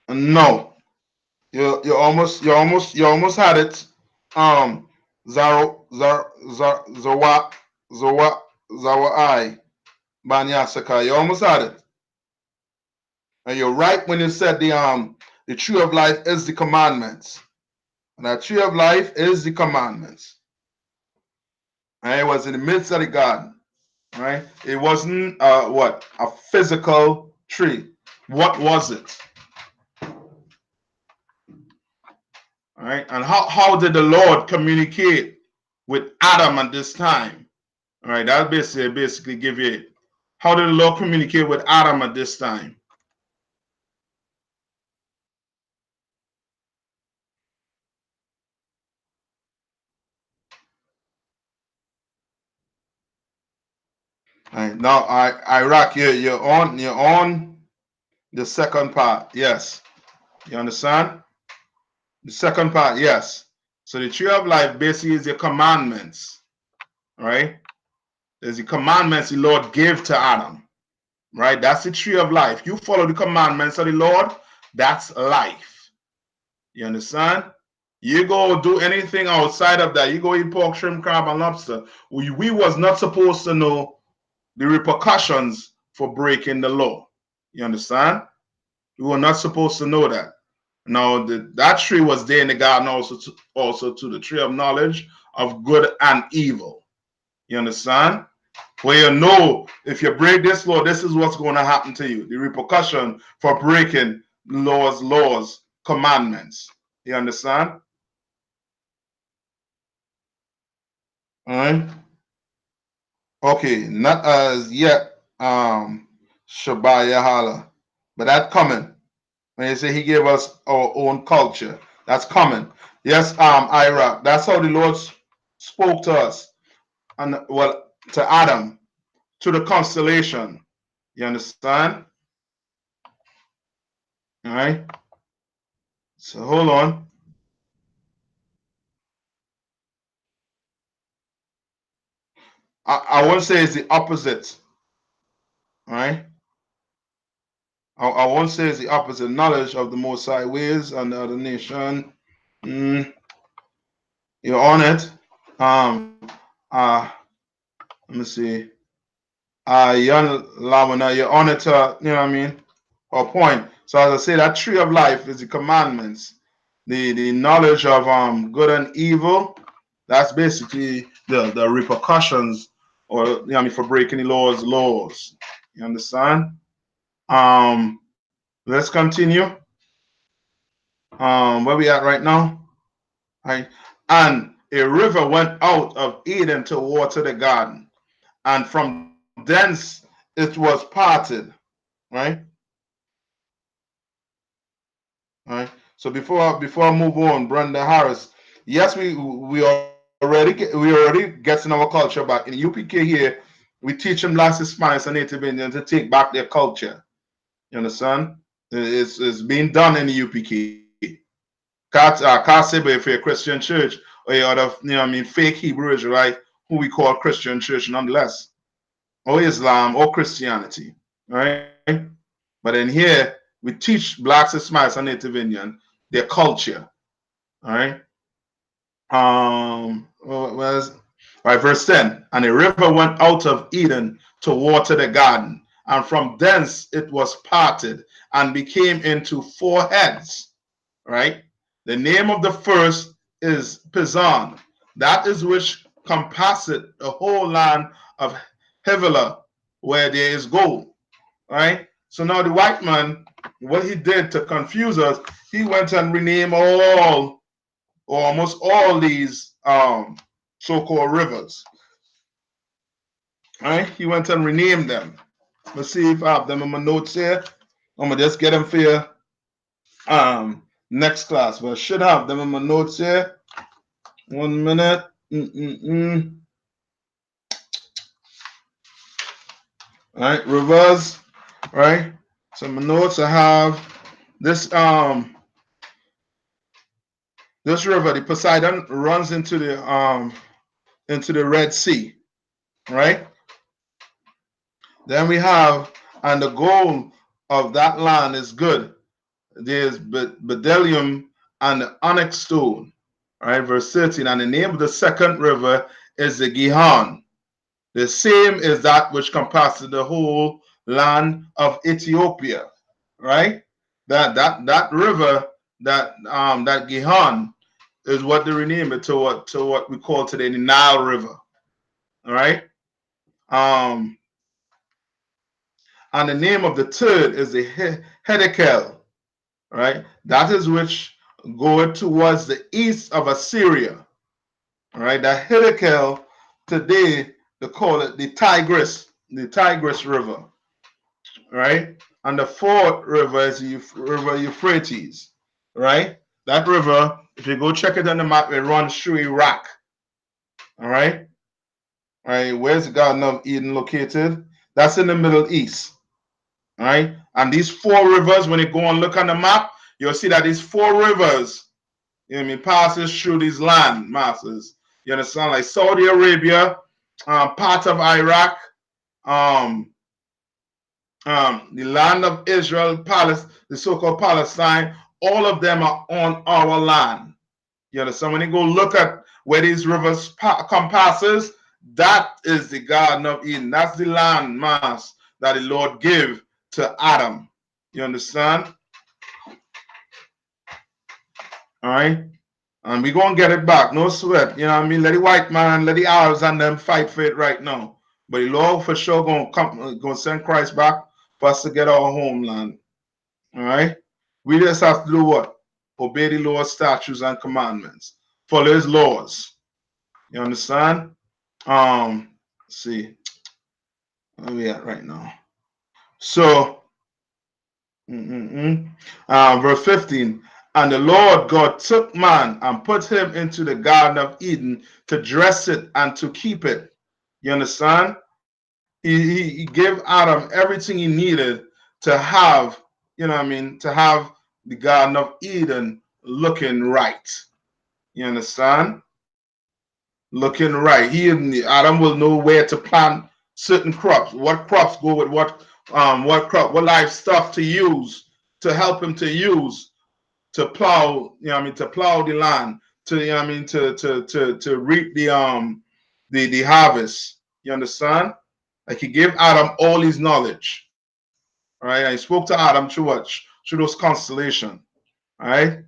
no. You almost had it. Zaro Zawa Zawa Zawai Banyasaka. You almost had it. And you're right when you said the tree of life is the commandments. And that tree of life is the commandments. And it was in the midst of the garden. Right? It wasn't what? A physical tree. What was it? All right. And how did the Lord communicate with Adam at this time? All right, that basically give you how did the Lord communicate with Adam at this time? All right, now Iraq, you're on the second part. Yes. You understand? The second part, yes. So the tree of life basically is the commandments. Right? There's the commandments the Lord gave to Adam. Right? That's the tree of life. You follow the commandments of the Lord, that's life. You understand? You go do anything outside of that. You go eat pork, shrimp, crab, and lobster. We was not supposed to know the repercussions for breaking the law. You understand? We were not supposed to know that. Now that tree was there in the garden also to the tree of knowledge of good and evil. You understand? Where you know if you break this law, this is what's going to happen to you. The repercussion for breaking laws, commandments. You understand? All right. Okay, not as yet, Shabbat but that coming. When you say he gave us our own culture, that's coming. Yes, Iraq. That's how the Lord spoke to us, and well, to Adam, to the constellation. You understand? All right. So hold on. I won't say it's the opposite. All right. I won't say it's the opposite. Knowledge of the Most High ways and the other nation. Mm, you're on it. Uh, let me see. Young Lamana, you're on it. You know what I mean? Or point. So as I say, that tree of life is the commandments, the knowledge of good and evil. That's basically the repercussions, or you know what I mean, for breaking the laws. You understand? Let's continue. Where we at right now? Right. And a river went out of Eden to water the garden, and from thence it was parted. Right. Right. So before I move on, Brenda Harris. Yes, we already getting our culture back in UPK here. We teach them Black, Hispanics, and Native Indians to take back their culture. You understand? It's being done in the UPK. Can't say, but if you're a Christian church or you're out of, you know what I mean, fake Hebrew Israelite, who we call Christian church nonetheless, or Islam or Christianity, right? But in here, we teach Blacks, Hispanics, and Native Indian their culture, all right? Where's right, verse 10, and a river went out of Eden to water the garden, and from thence it was parted and became into four heads, right? The name of the first is Pizon, that is which compasseth the whole land of Havilah, where there is gold, right? So now the white man, what he did to confuse us, he went and renamed all or almost all these so-called rivers, right? He went and renamed them. Let's see if I have them in my notes here. I'm gonna just get them for you next class, but I should have them in my notes here. 1 minute. All right, rivers, right? So my notes, I have this river, the Poseidon, runs into the Red Sea, right? Then we have, and the gold of that land is good. There's bdellium and the onyx stone, right? Verse 13, and the name of the second river is the Gihon. The same is that which compasses the whole land of Ethiopia, right? That river, that Gihon, is what they rename it to what we call today the Nile River. All right. And the name of the third is the Hedekel, right? That is which goeth towards the east of Assyria. All right. The Hedekel today they call it the Tigris River, right? And the fourth river is River Euphrates, right? That river, if you go check it on the map, it runs through Iraq. All right. All right. Where's the Garden of Eden located? That's in the Middle East. All right. And these four rivers, when you go and look on the map, you'll see that these four rivers, you know what I mean, passes through these land masses. You understand? Like Saudi Arabia, part of Iraq, um, the land of Israel, the so-called Palestine, all of them are on our land. You understand? When you go look at where these rivers compasses, that is the Garden of Eden. That's the land mass that the Lord gave to Adam. You understand? All right. And we gonna get it back. No sweat. You know what I mean? Let the white man, let the Arabs and them fight for it right now. But the Lord for sure gonna send Christ back for us to get our homeland. All right. We just have to do what? Obey the Lord's statutes and commandments. Follow his laws. You understand? Let's see. Where we at right now? So verse 15. And the Lord God took man and put him into the Garden of Eden to dress it and to keep it. You understand? He gave Adam everything he needed to have, you know what I mean, to have the Garden of Eden looking right. You understand? Looking right. Adam will know where to plant certain crops, what crops go with what live stuff to use to help him to use to plow, you know what I mean, to plow the land, to, you know what I mean, to reap the harvest. You understand? Like he gave Adam all his knowledge. Right? And he spoke to Adam through what? Through those constellation. Right?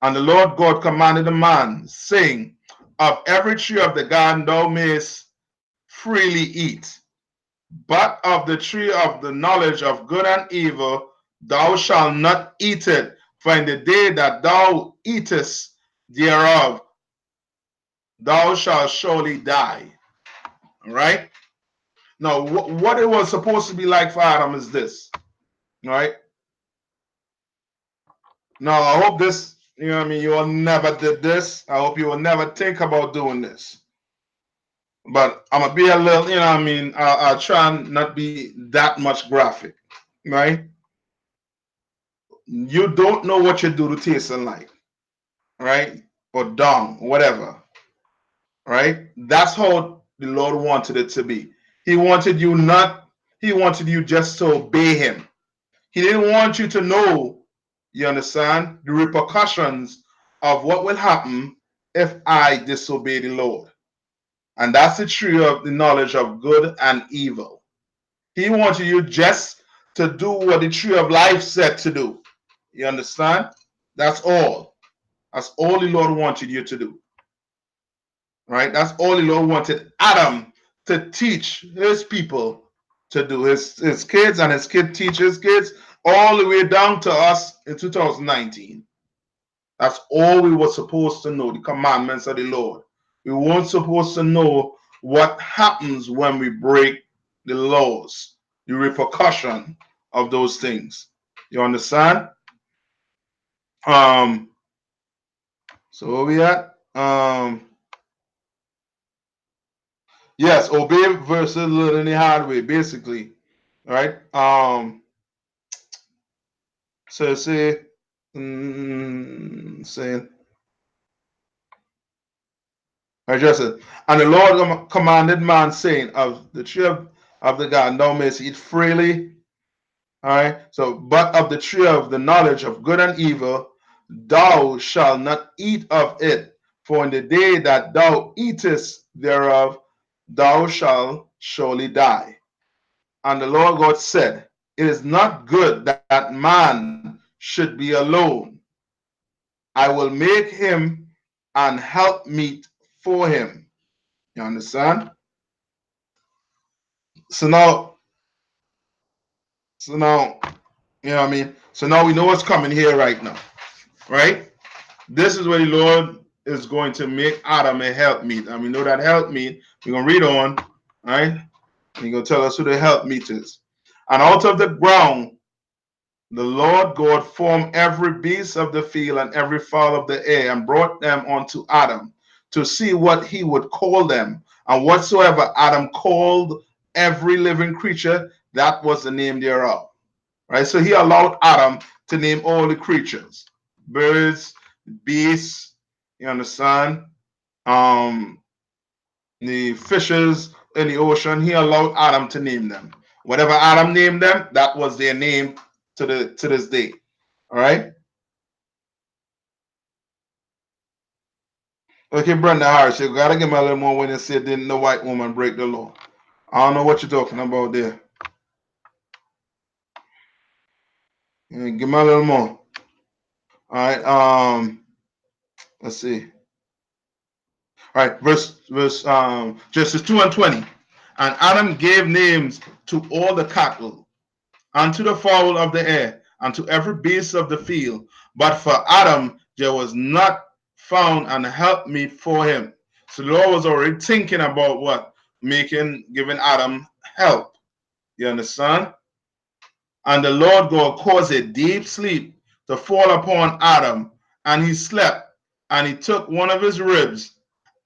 And the Lord God commanded the man, saying, of every tree of the garden thou mayest freely eat, but of the tree of the knowledge of good and evil thou shalt not eat it, for in the day that thou eatest thereof thou shalt surely die. All right? Now, what it was supposed to be like for Adam is this. All right? Now, I hope this, you know what I mean, you will never did this. I hope you will never think about doing this. But I'm going to be a little, you know what I mean, I'll try and not be that much graphic. Right? You don't know what you do to taste and like. Right? Or dung, whatever. Right? That's how the Lord wanted it to be. He wanted you not, he wanted you just to obey him. He didn't want you to know, you understand, the repercussions of what will happen if I disobey the Lord. And that's the tree of the knowledge of good and evil. He wanted you just to do what the tree of life said to do. You understand? That's all. That's all the Lord wanted you to do. Right? That's all the Lord wanted Adam to teach his people to do. His kids and his kid teach his kids all the way down to us in 2019. That's all we were supposed to know, the commandments of the Lord. We weren't supposed to know what happens when we break the laws, the repercussion of those things. You understand? Um, so where we at? Yes, obey versus learning the hard way, basically. Right? So say, saying, I just said, and the Lord commanded man, saying, of the tree of the garden thou mayest eat freely. All right. So, but of the tree of the knowledge of good and evil, thou shalt not eat of it. For in the day that thou eatest thereof, thou shalt surely die. And the Lord God said, it is not good that man should be alone. I will make him an helpmeet for him. You understand? So now, so now, you know what I mean? So now we know what's coming here right now, right? This is where the Lord is going to make Adam a helpmeet. And we know that helpmeet, we're going to read on, right? And he's going to tell us who the helpmeet is. And out of the ground, the Lord God formed every beast of the field and every fowl of the air and brought them unto Adam to see what he would call them. And whatsoever Adam called every living creature, that was the name thereof. Right? So he allowed Adam to name all the creatures, birds, beasts, you understand? Um, the fishes in the ocean, he allowed Adam to name them. Whatever Adam named them, that was their name to this day. All right. Okay, Brenda Harris, you gotta give me a little more when you say didn't the white woman break the law. I don't know what you're talking about there. Yeah, give me a little more. All right. Let's see. All right, Genesis 2 and 20. And Adam gave names to all the cattle, and to the fowl of the air, and to every beast of the field. But for Adam, there was not found an helpmeet for him. So the Lord was already thinking about what? Giving Adam help. You understand? And the Lord God caused a deep sleep to fall upon Adam, and he slept. And he took one of his ribs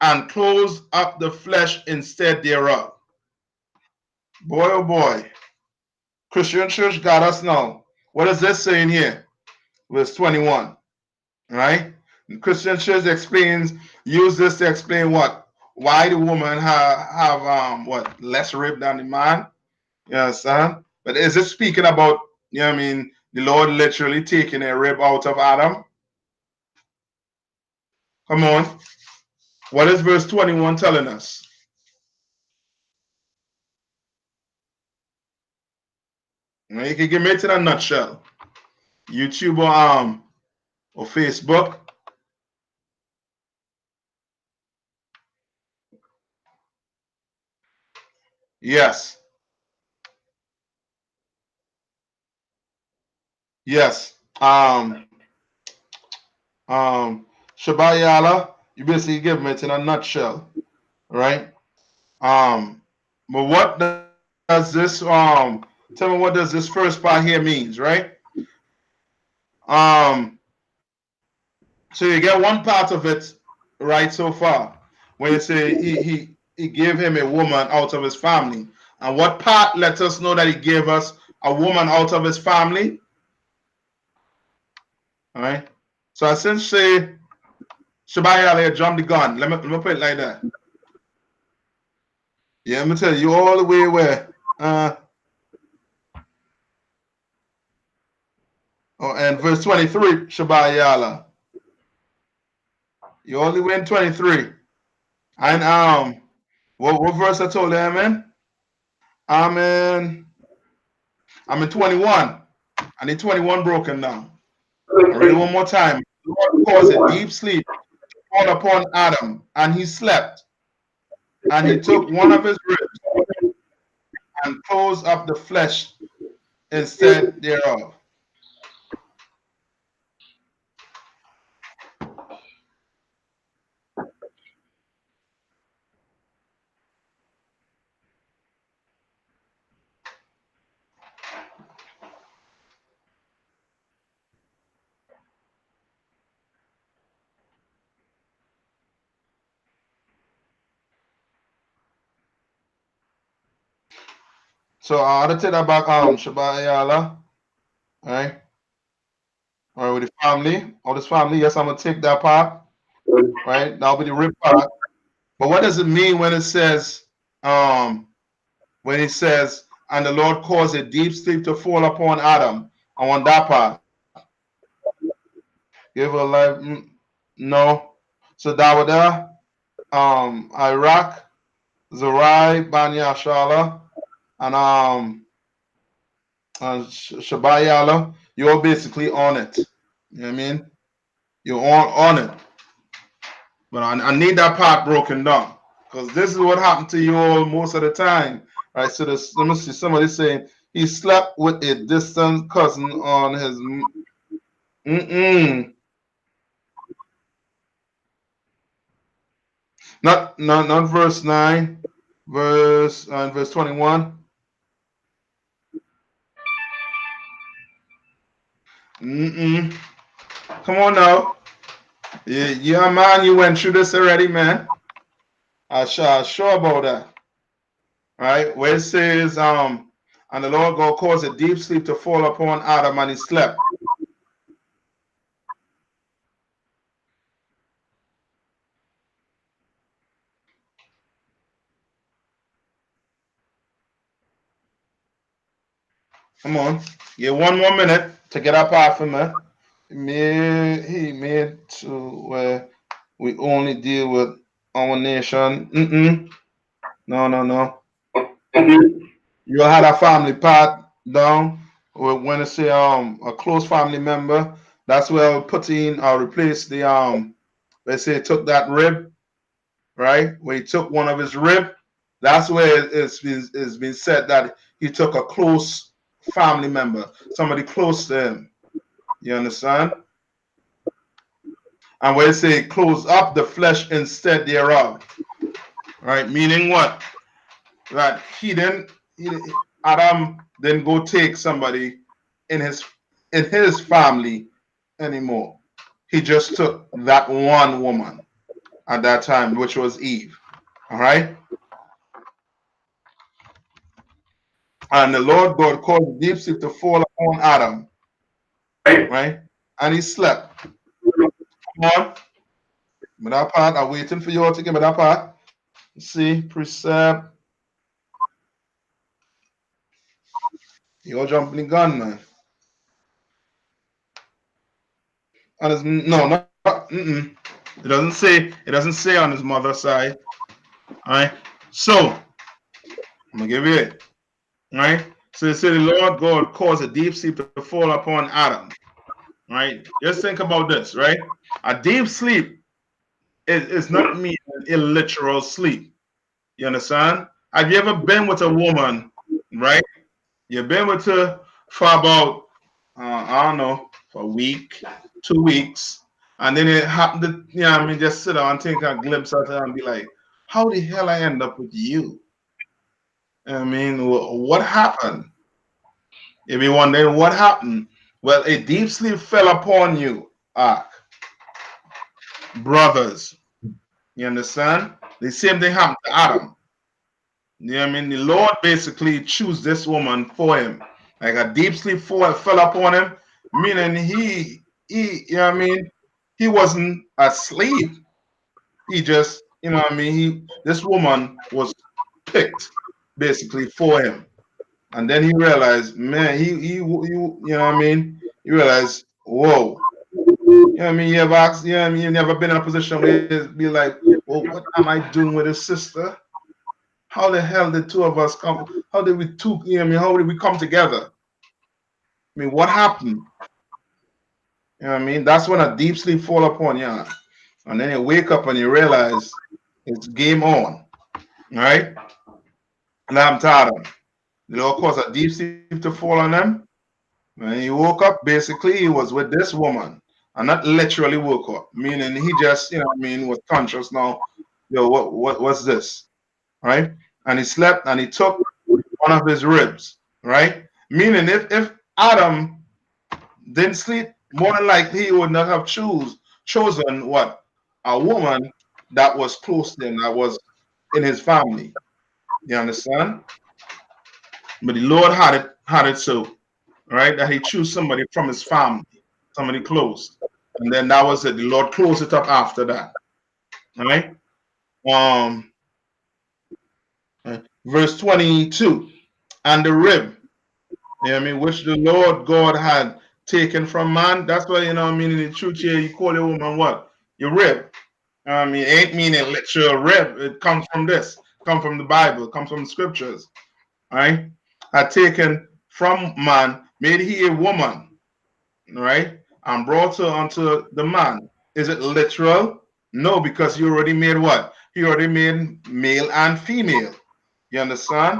and closed up the flesh instead thereof. Boy, oh boy. Christian church got us now. What is this saying here? Verse 21. Right? The Christian church use this to explain what? Why the woman have what, less rib than the man? You understand? But is it speaking about, you know what I mean, the Lord literally taking a rib out of Adam? Come on. What is verse 21 telling us? You can give me it in a nutshell. YouTube or Facebook. Yes. Yes. Shabayala, you basically give me it in a nutshell, right? But what does this tell me what does this first part here means, right? Um, so you get one part of it right so far when you say he gave him a woman out of his family. And what part lets us know that he gave us a woman out of his family? All right. So I since say Shabayala jumped the gun. Let me put it like that. Yeah, let me tell you all the way where and verse 23, Shabayala. You only win 23. And what verse I told you I'm in? I'm in 21. I need 21 broken down. I read it one more time. The Lord caused a deep sleep to fall upon Adam, and he slept. And he took one of his ribs and closed up the flesh instead thereof. So I'll take that back Shabayala. All right. All right, with the family, all this family, yes, I'm gonna take that part, right? That'll be the rib part. But what does it mean um, when it says, and the Lord caused a deep sleep to fall upon Adam? I want that part. Give her life. No. So Dawada, Iraq, Zarai, Banya Shala, and Shabayala, you're basically on it. You know what I mean? You're on it. But I need that part broken down. Because this is what happened to you all most of the time. Right? So let me see somebody saying he slept with a distant cousin on his not verse 9, verse 21. Come on now. Yeah, man, you went through this already, man. I sure about that. Right? Where it says, and the Lord God caused a deep sleep to fall upon Adam, and he slept. Come on. Get one more minute to get up off of me. He made to where we only deal with our nation. No. You had a family part down. When I say a close family member, that's where I'll put in. I'll replace the They say he took that rib, right? When he took one of his rib, that's where it's been said that he took a close family member, somebody close to him. You understand? And when they say close up the flesh instead thereof, right? Meaning what? That Adam didn't go take somebody in his family anymore. He just took that one woman at that time, which was Eve. All right. And the Lord God caused deep sleep to fall upon Adam, right? And he slept. Come on. With that part, I'm waiting for you all to give me that part. See, precept. You're jumping the gun, man. On his no, not It doesn't say. It doesn't say on his mother's side. All right. So I'm gonna give you it. All right. So it said the Lord God caused a deep sleep to fall upon Adam. Right. Just think about this. Right. A deep sleep is not mean illiteral sleep. You understand? Have you ever been with a woman, right? You've been with her for about, I don't know, for a week, 2 weeks, and then it happened to, I mean, just sit down and take a glimpse at her and be like, how the hell I end up with you? I mean, what happened? If you wondering what happened, well, a deep sleep fell upon you, brothers. You understand? The same thing happened to Adam. You know what I mean? The Lord basically chose this woman for him. Like a deep sleep fell upon him, meaning you know what I mean? He wasn't asleep. He just, you know what I mean? This woman was picked basically for him. And then he realized, man, you know what I mean? He realized, whoa, you know what I mean? You ever asked, you know what I mean? You've never been in a position where you be like, well, what am I doing with this sister? How the hell did two of us come? How did we two? You know what I mean? How did we come together? I mean, what happened? You know what I mean? That's when a deep sleep fall upon you, and then you wake up and you realize it's game on, right? And I'm tired of them. The Lord caused a deep sleep to fall on them. When he woke up, basically he was with this woman, and not literally woke up, meaning he just, you know what I mean, was conscious now. Yo, what's this, right? And he slept and he took one of his ribs, right? Meaning if Adam didn't sleep, more than likely he would not have chosen what? A woman that was close to him, that was in his family. You understand? But the Lord had it so, right? That he chose somebody from his family, somebody close. And then that was it. The Lord closed it up after that. All right. Um verse 22. And the rib, you know what I mean, which the Lord God had taken from man. That's why, you know what I mean, in the truth here, you call your woman what? Your rib. I mean, it ain't meaning literal rib. It comes from this, come from the Bible, comes from the scriptures. All right. Had taken from man, made he a woman, right? And brought her unto the man. Is it literal? No, because you already made what? He already made male and female. You understand?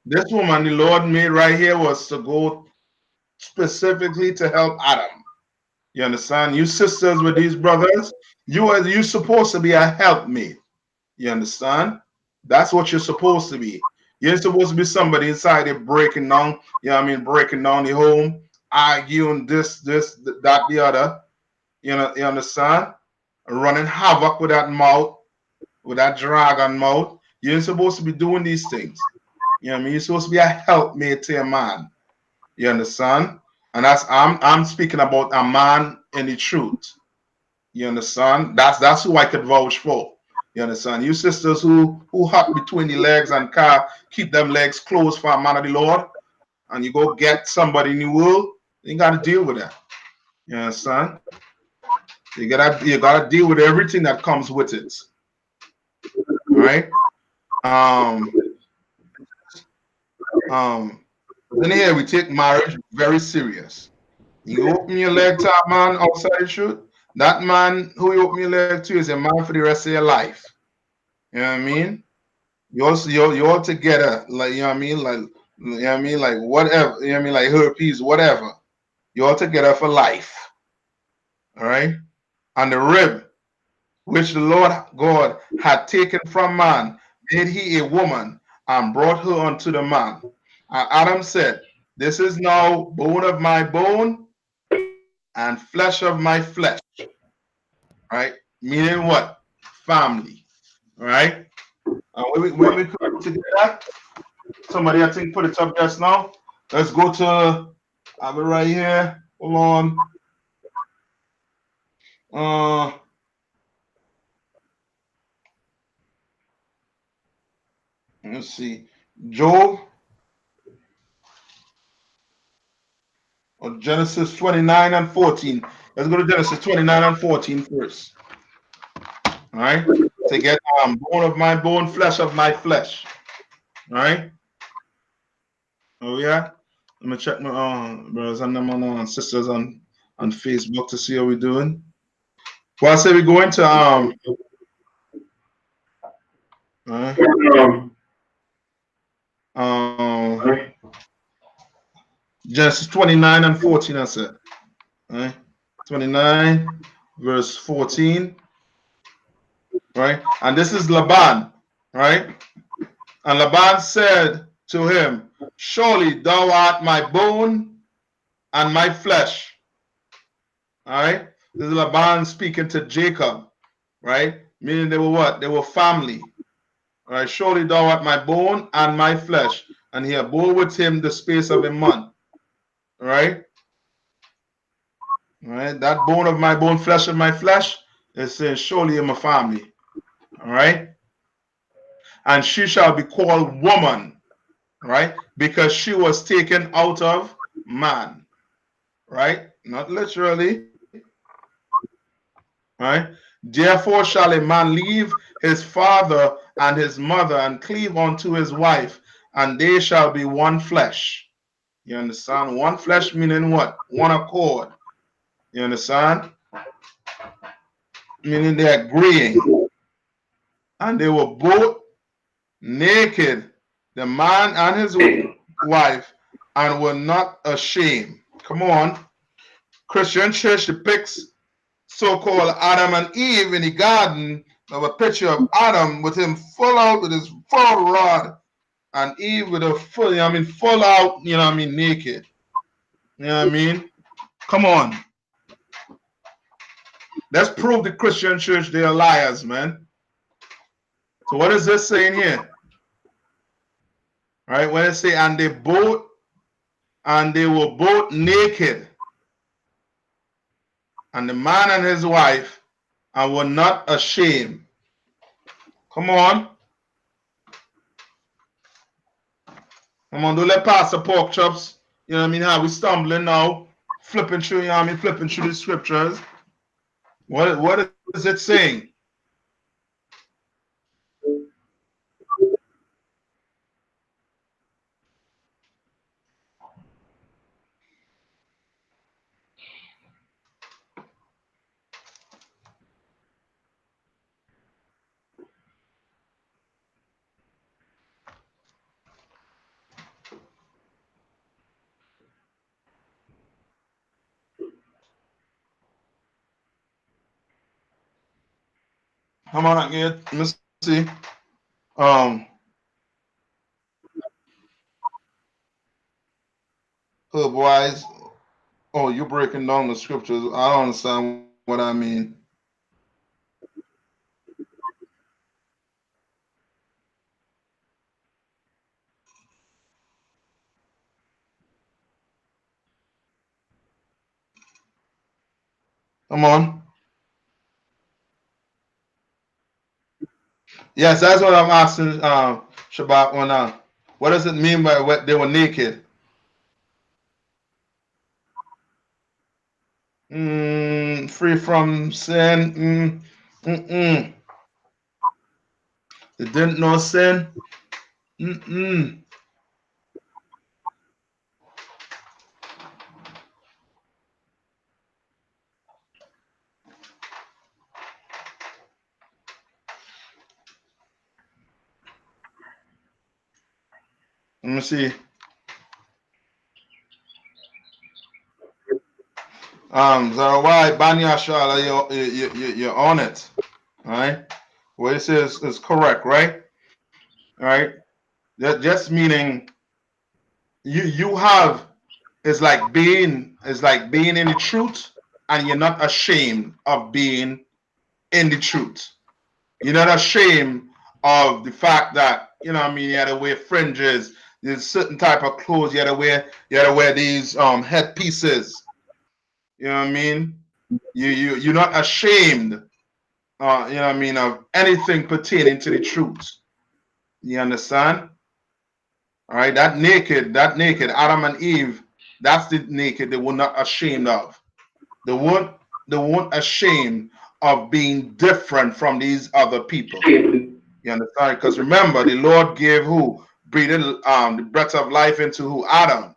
This woman the Lord made right here was to go specifically to help Adam. You understand? You sisters with these brothers, you supposed to be a helpmate. You understand? That's what you're supposed to be. You're supposed to be somebody inside there breaking down, you know what I mean, breaking down the home, arguing this, that, the other. You understand? Running havoc with that mouth, with that dragon mouth. You ain't supposed to be doing these things. You know what I mean? You're supposed to be a helpmate to a man. You understand? And I'm speaking about a man in the truth. You understand? That's who I could vouch for. You understand? You sisters who hop between the legs and car, keep them legs closed for a man of the Lord, and you go get somebody in the world, you gotta deal with that. You understand? You gotta deal with everything that comes with it. All right. Um, then here we take marriage very serious. You open your leg to a man outside the truth, That man who you open your leg to is a man for the rest of your life. You know what I mean? You're all together, like you know what I mean, like you know what I mean, like whatever, you know what I mean, like herpes, whatever. You're all together for life. All right. And the rib which the Lord God had taken from man, made he a woman and brought her unto the man. And Adam said, this is now bone of my bone and flesh of my flesh. Right? Meaning what? Family. Right? And when we come together, somebody I think put it up just now. Let's go to I have it right here. Hold on. Let's see. Job or Genesis 29 and 14. Let's go to Genesis 29 and 14 first. All right. To get bone of my bone, flesh of my flesh. All right. Oh yeah. Let me check my brothers and them and sisters on Facebook to see how we're doing. Well, I say we're going to Genesis 29 and 14, I said. All right. 29 verse 14. Right? And this is Laban, right? And Laban said to him, surely thou art my bone and my flesh. All right. This is Laban speaking to Jacob, right? Meaning they were what? They were family. All right. Surely thou art my bone and my flesh. And he abode with him the space of a month. All right. All right. That bone of my bone, flesh of my flesh, it says, surely in my family. All right. And she shall be called woman, right? Because she was taken out of man, right? Not literally, right? Therefore shall a man leave his father and his mother and cleave unto his wife, and they shall be one flesh. You understand? One flesh meaning what? One accord. You understand? Meaning they're agreeing. And they were both naked, the man and his wife, and were not ashamed. Come on. Christian church depicts so-called Adam and Eve in the garden of a picture of Adam with him full out with his full rod, and Eve with a full, full out, naked. You know what I mean? Come on. Let's prove the Christian church they're liars, man. So what is this saying here? Right? When it say, and they were both naked, and the man and his wife, and were not ashamed. Come on. Come on, don't let Pastor Pork Chops, you know what I mean, how we stumbling now, flipping through, flipping through the scriptures. What is it saying? Come on, again. Let me see. Wise. Oh, you're breaking down the scriptures. I don't understand what I mean. Come on. Yes, that's what I'm asking Shabbat on. What does it mean by what they were naked? Free from sin. They didn't know sin. Let me see. Zarawai Banya Shala, you're on it. All right. What it says is correct, right? All right. That just meaning you have is like being in the truth, and you're not ashamed of being in the truth. You're not ashamed of the fact that, what I mean, you had to wear fringes, there's certain type of clothes you had to wear these headpieces. You know what I mean? You're not ashamed, what I mean, of anything pertaining to the truth. You understand? All right, that naked Adam and Eve, that's the naked they were not ashamed of. They weren't they weren't ashamed of being different from these other people. You understand? Because remember, the Lord gave who? Breathed the breath of life into who? Adam.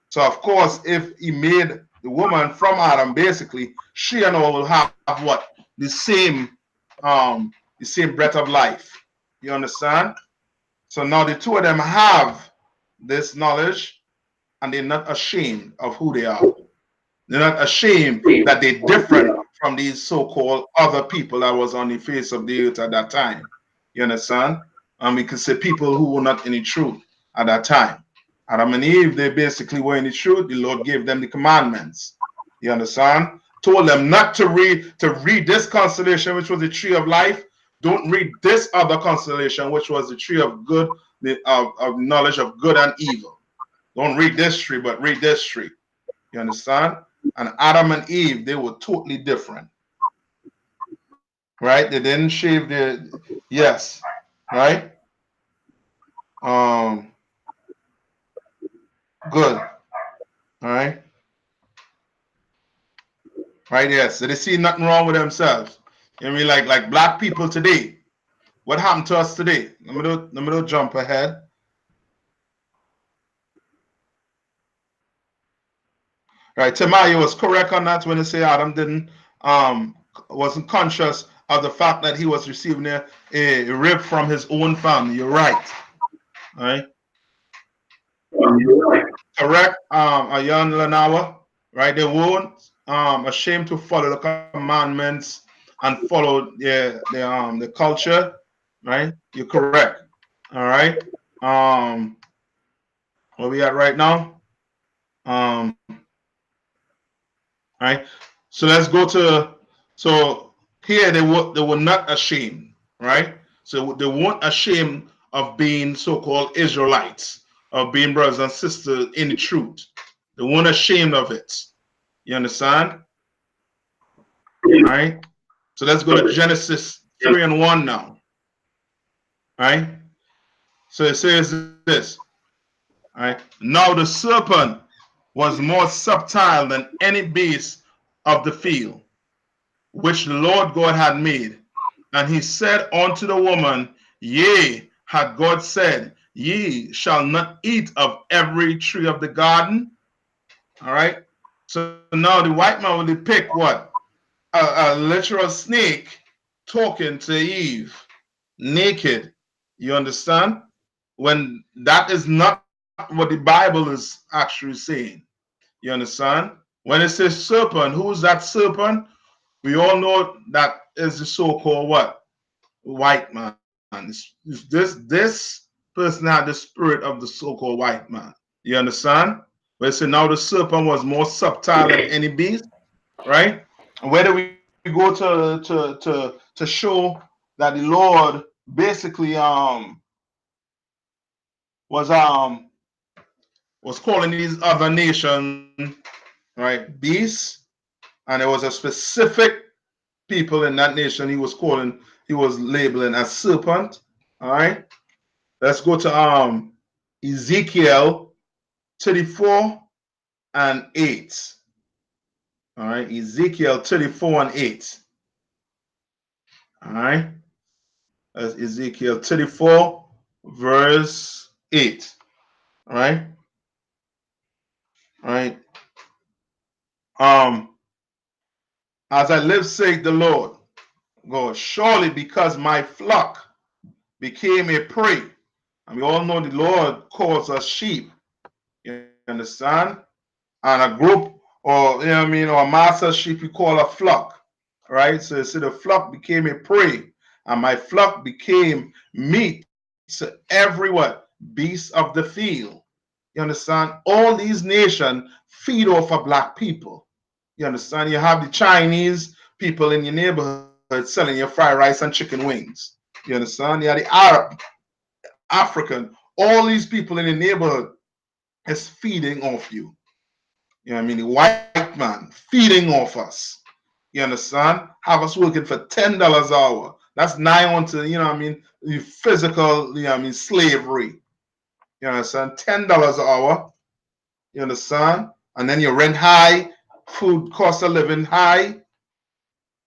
So of course, if he made the woman from Adam, basically, she and all will have what? The same breath of life. You understand? So now the two of them have this knowledge, and they're not ashamed of who they are. They're not ashamed that they're different from these so-called other people that was on the face of the earth at that time. You understand? And we could say people who were not in the truth at that time. Adam and Eve, they basically were in the truth. The Lord gave them the commandments. You understand? Told them not to read this constellation, which was the tree of life. Don't read this other constellation, which was the tree of good, of knowledge of good and evil. Don't read this tree, but read this tree. You understand? And Adam and Eve, they were totally different, right? They didn't shave their, yes, right? Um, good, all right, right? Yes, so they see nothing wrong with themselves. You know what I mean? Like black people today. What happened to us today? Let me jump ahead. Right, Timaya was correct on that when they say Adam didn't wasn't conscious of the fact that he was receiving a rib from his own family. You're right. All right. Correct, Ayan Lanawa, right? They weren't ashamed to follow the commandments and follow the culture, right? You're correct. All right. Um, where we at right now? Right. So let's go to, so here they were not ashamed, right? So they weren't ashamed of being so-called Israelites, of being brothers and sisters in the truth. They weren't ashamed of it. You understand? All right. So let's go to Genesis 3 and 1 now. All right. So it says this. All right. Now the serpent was more subtle than any beast of the field which the Lord God had made. And he said unto the woman, Yea, had God said, Ye shall not eat of every tree of the garden. All right. So now the white man will depict what? A literal snake talking to Eve naked. You understand? When that is not what the Bible is actually saying. You understand? When it says serpent, who's that serpent? We all know that is the so-called what? White man. This person had the spirit of the so-called white man. You understand? Where it said now the serpent was more subtle than any beast, right? And where do we go to show that the Lord basically was calling these other nations, right, beasts, and there was a specific people in that nation he was labeling as serpent. All right. Let's go to Ezekiel 34 and 8. All right, Ezekiel 34 and 8. All right. That's Ezekiel 34 verse 8. All right. All right. Um, as I live, saith the Lord God, surely because my flock became a prey, And we all know the Lord calls us sheep. You understand? And a group, or you know what I mean, or a master sheep you call a flock. Right? So you see the flock became a prey, and my flock became meat to every what? Beast of the field. You understand? All these nations feed off of black people. You understand? You have the Chinese people in your neighborhood selling your fried rice and chicken wings. You understand? You have the Arab, African, all these people in the neighborhood is feeding off you. You know what I mean? The white man feeding off us. You understand? Have us working for $10 an hour. That's nigh on to, you know what I mean, the physical, you know what I mean, slavery. You understand? $10 an hour. You understand? And then your rent high, food cost of living high.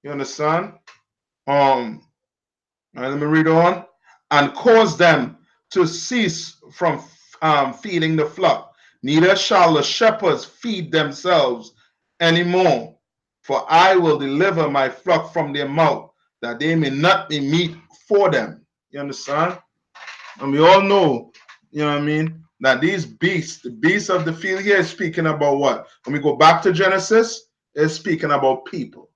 You understand? Um, let me read on. And cause them to cease from feeding the flock. Neither shall the shepherds feed themselves anymore. For I will deliver my flock from their mouth, that they may not be meat for them. You understand? And we all know, you know what I mean, that these beasts, the beasts of the field here is speaking about what? When we go back to Genesis, it's speaking about people.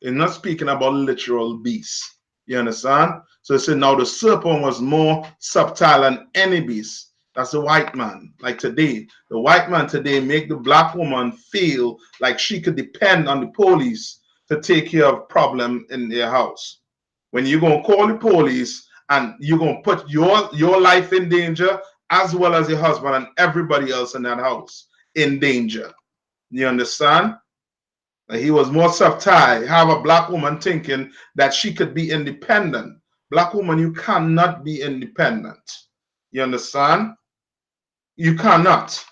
It's not speaking about literal beasts. You understand? So it said now the serpent was more subtle than any beast. That's the white man. Like today, the white man today make the black woman feel like she could depend on the police to take care of problem in their house. When you're gonna call the police and you're gonna put your life in danger as well as your husband and everybody else in that house in danger. You understand? He was more subtle. Have a black woman thinking that she could be independent. Black woman, you cannot be independent. You understand? You cannot.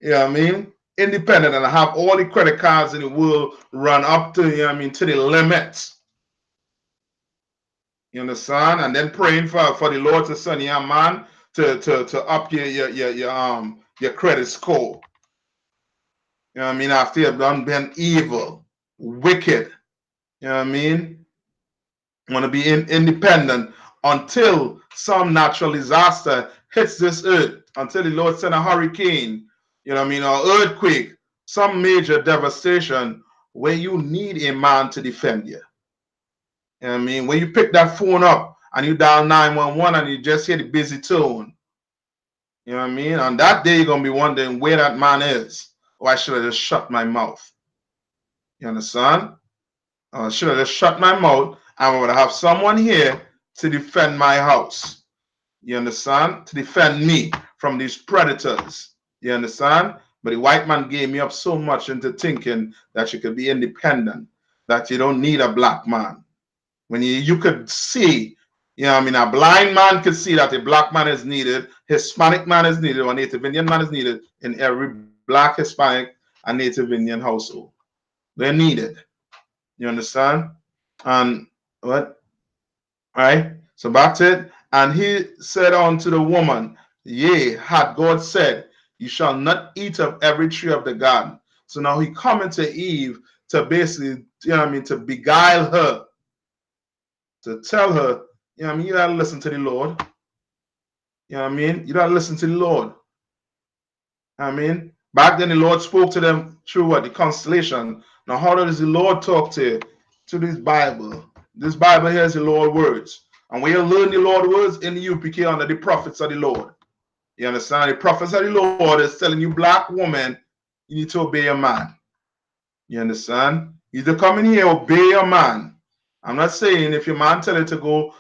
You know what I mean? Independent and have all the credit cards in the world run up to, you know what I mean, to the limit. You understand? And then praying for the Lord to send you a man to up your credit score. You know what I mean? After you've done been evil, wicked. You know what I mean? Want to be independent until some natural disaster hits this earth, until the Lord send a hurricane, you know what I mean, or earthquake, some major devastation where you need a man to defend you. You know what I mean? When you pick that phone up and you dial 911 and you just hear the busy tone, you know what I mean? On that day, you're going to be wondering where that man is. Or I should have just shut my mouth. You understand? I should have just shut my mouth and I would have someone here to defend my house. You understand? To defend me from these predators. You understand? But the white man gave me up so much into thinking that you could be independent, that you don't need a black man. When you could see, you know what I mean, a blind man could see that a black man is needed, Hispanic man is needed, or Native Indian man is needed in every black, Hispanic, and Native Indian household. They're needed. You understand? And what? All right. So back to it. And he said unto the woman, yea, had God said, you shall not eat of every tree of the garden. So now he coming to Eve to basically, you know what I mean, to beguile her, to tell her, you know what I mean, you gotta listen to the Lord. You know what I mean? You gotta listen to the Lord. I mean, back then the Lord spoke to them through what? The constellation. Now, how does the Lord talk to this Bible? This Bible here is the Lord words. And we learn the Lord words in the UPK under the prophets of the Lord. You understand? The prophets of the Lord is telling you, black woman, you need to obey a man. You understand? You need to come in here, obey a man. I'm not saying if your man tell you to go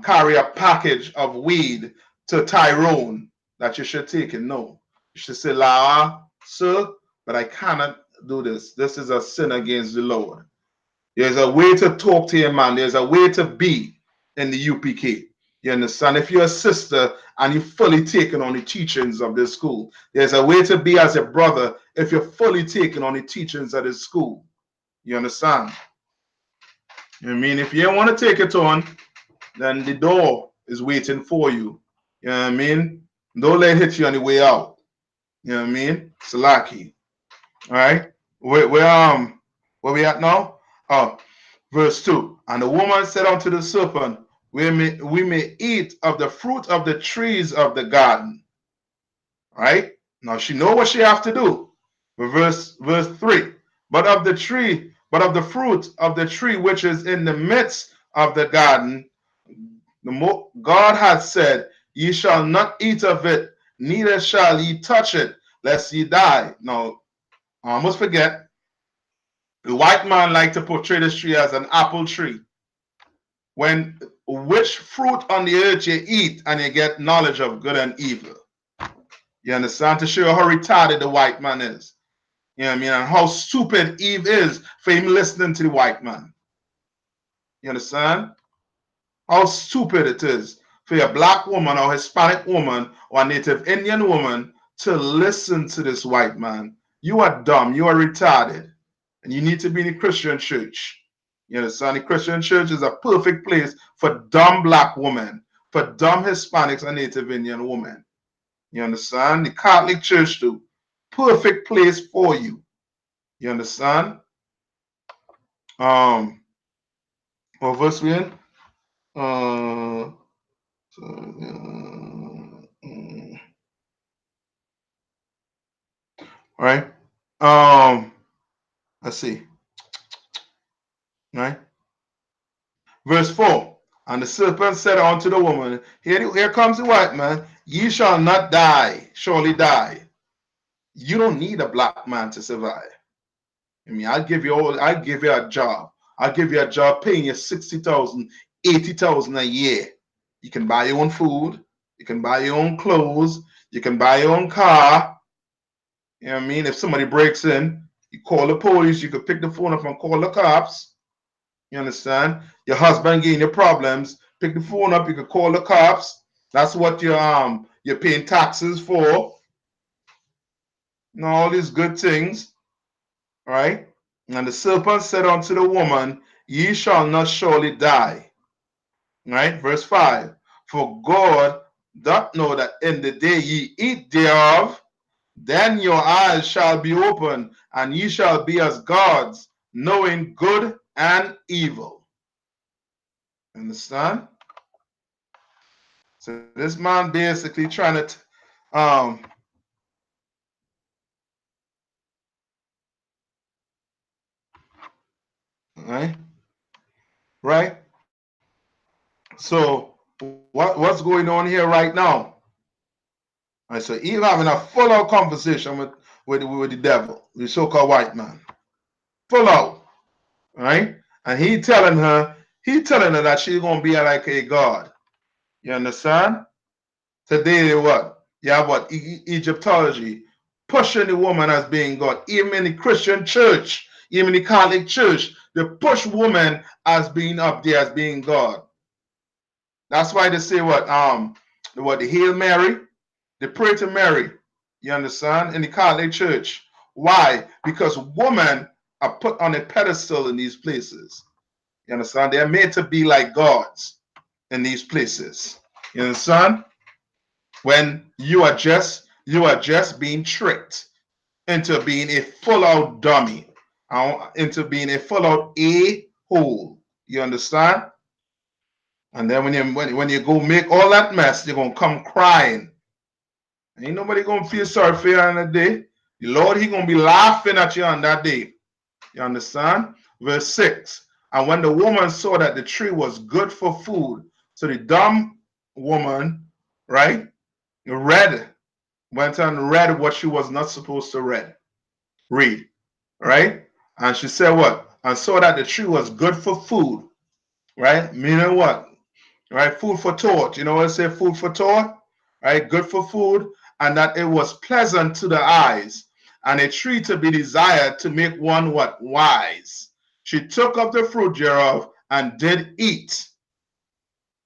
carry a package of weed to Tyrone that you should take it. No. You should say, La, sir, but I cannot do this. This is a sin against the Lord. There's a way to talk to your man. There's a way to be in the UPK. You understand? If you're a sister and you're fully taken on the teachings of this school, there's a way to be as a brother if you're fully taken on the teachings of this school. You understand? I mean, if you don't want to take it on, then the door is waiting for you. You know what I mean? Don't let it hit you on the way out. You know what I mean? Salaki. All right. Where we at now? Oh, verse 2. And the woman said unto the serpent, we may eat of the fruit of the trees of the garden. Right? Now she know what she have to do. Verse 3. But of the fruit of the tree which is in the midst of the garden, God had said, ye shall not eat of it, neither shall ye touch it, lest ye die. Now, I almost forget, the white man like to portray this tree as an apple tree. When which fruit on the earth you eat and you get knowledge of good and evil. You understand? To show how retarded the white man is. You know what I mean? And how stupid Eve is for him listening to the white man. You understand? How stupid it is for a black woman or Hispanic woman or a Native Indian woman to listen to this white man. You are dumb. You are retarded. And you need to be in the Christian church. You understand? The Christian church is a perfect place for dumb black women, for dumb Hispanics and Native Indian women. You understand? The Catholic Church too. Perfect place for you. You understand? What verse we in? Right? Let's see. Right? Verse 4. And the serpent said unto the woman, here comes the white man, ye shall not die, surely die. You don't need a black man to survive. I mean, I'll give you a job. I'll give you a job paying you 60,000, 80,000 a year. You can buy your own food, you can buy your own clothes, you can buy your own car. You know what I mean? If somebody breaks in, you call the police, you could pick the phone up and call the cops. You understand? Your husband getting your problems, pick the phone up, you could call the cops. That's what you're paying taxes for. You know, all these good things. Right? And the serpent said unto the woman, ye shall not surely die. Right? Verse 5. For God doth know that in the day ye eat thereof, then your eyes shall be open, and ye shall be as gods, knowing good and evil. Understand? So this man basically trying to right? So what's going on here right now? Right, so Eve having a full out conversation with the devil, the so-called white man. Full out. Right? And he telling her that she's gonna be like a god. You understand? Today what? You have what? Egyptology pushing the woman as being God. Even in the Christian church, even in the Catholic church, they push woman as being up there as being God. That's why they say what? The Hail Mary, they pray to Mary. You understand? In the Catholic church. Why? Because women are put on a pedestal in these places. You understand? They're made to be like gods in these places. You understand? When you are just being tricked into being a full-out dummy, into being a full-out a-hole. You understand? And then when you go make all that mess, you're gonna come crying. Ain't nobody gonna feel sorry for you on that day. The Lord, he gonna be laughing at you on that day. You understand? Verse 6. And when the woman saw that the tree was good for food, so the dumb woman, right, went and read what she was not supposed to read, right? And she said what? And saw that the tree was good for food, right? Meaning what? Right? Food for thought. You know what I say? Food for thought, right? Good for food, and that it was pleasant to the eyes, and a tree to be desired to make one what? Wise. She took of the fruit thereof and did eat.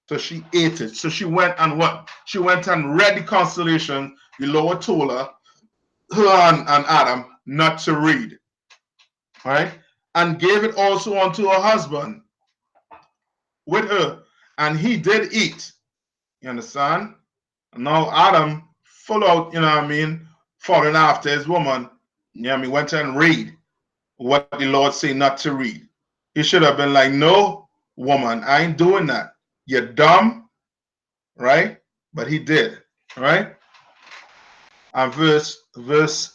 So she ate it. So she went and what? She went and read the constellation the Lord told her and Adam not to read. Right? And gave it also unto her husband with her, and he did eat. You understand? And now Adam, full out, you know what I mean, following after his woman, you know what I mean, went and read what the Lord say not to read. He should have been like, no, woman, I ain't doing that. You're dumb, right? But he did, right? And verse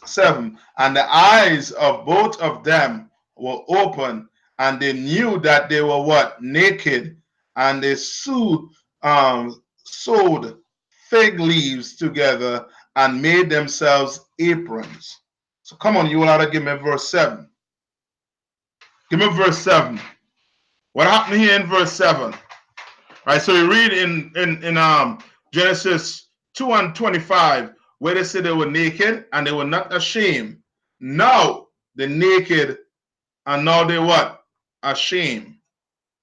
7, and the eyes of both of them were open, and they knew that they were what? Naked, and they sewed fig leaves together and made themselves aprons. So come on, you will have to give me verse 7. Give me verse 7. What happened here in verse 7? Right, so you read in Genesis 2 and 25, where they say they were naked and they were not ashamed. Now they're naked and now they what? Ashamed.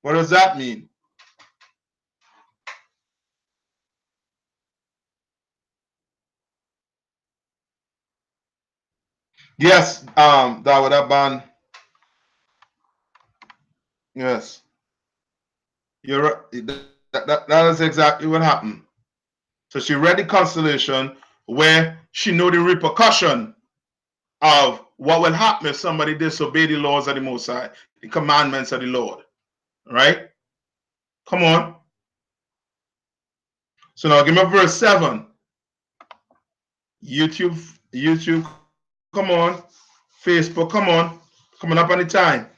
What does that mean? Yes, that would have been, yes. You're right. That is exactly what happened. So she read the constellation where she knew the repercussion of what will happen if somebody disobey the laws of the Most High, the commandments of the Lord. Right? Come on. So now give me verse 7. YouTube, come on. Facebook, come on. Coming up on the time.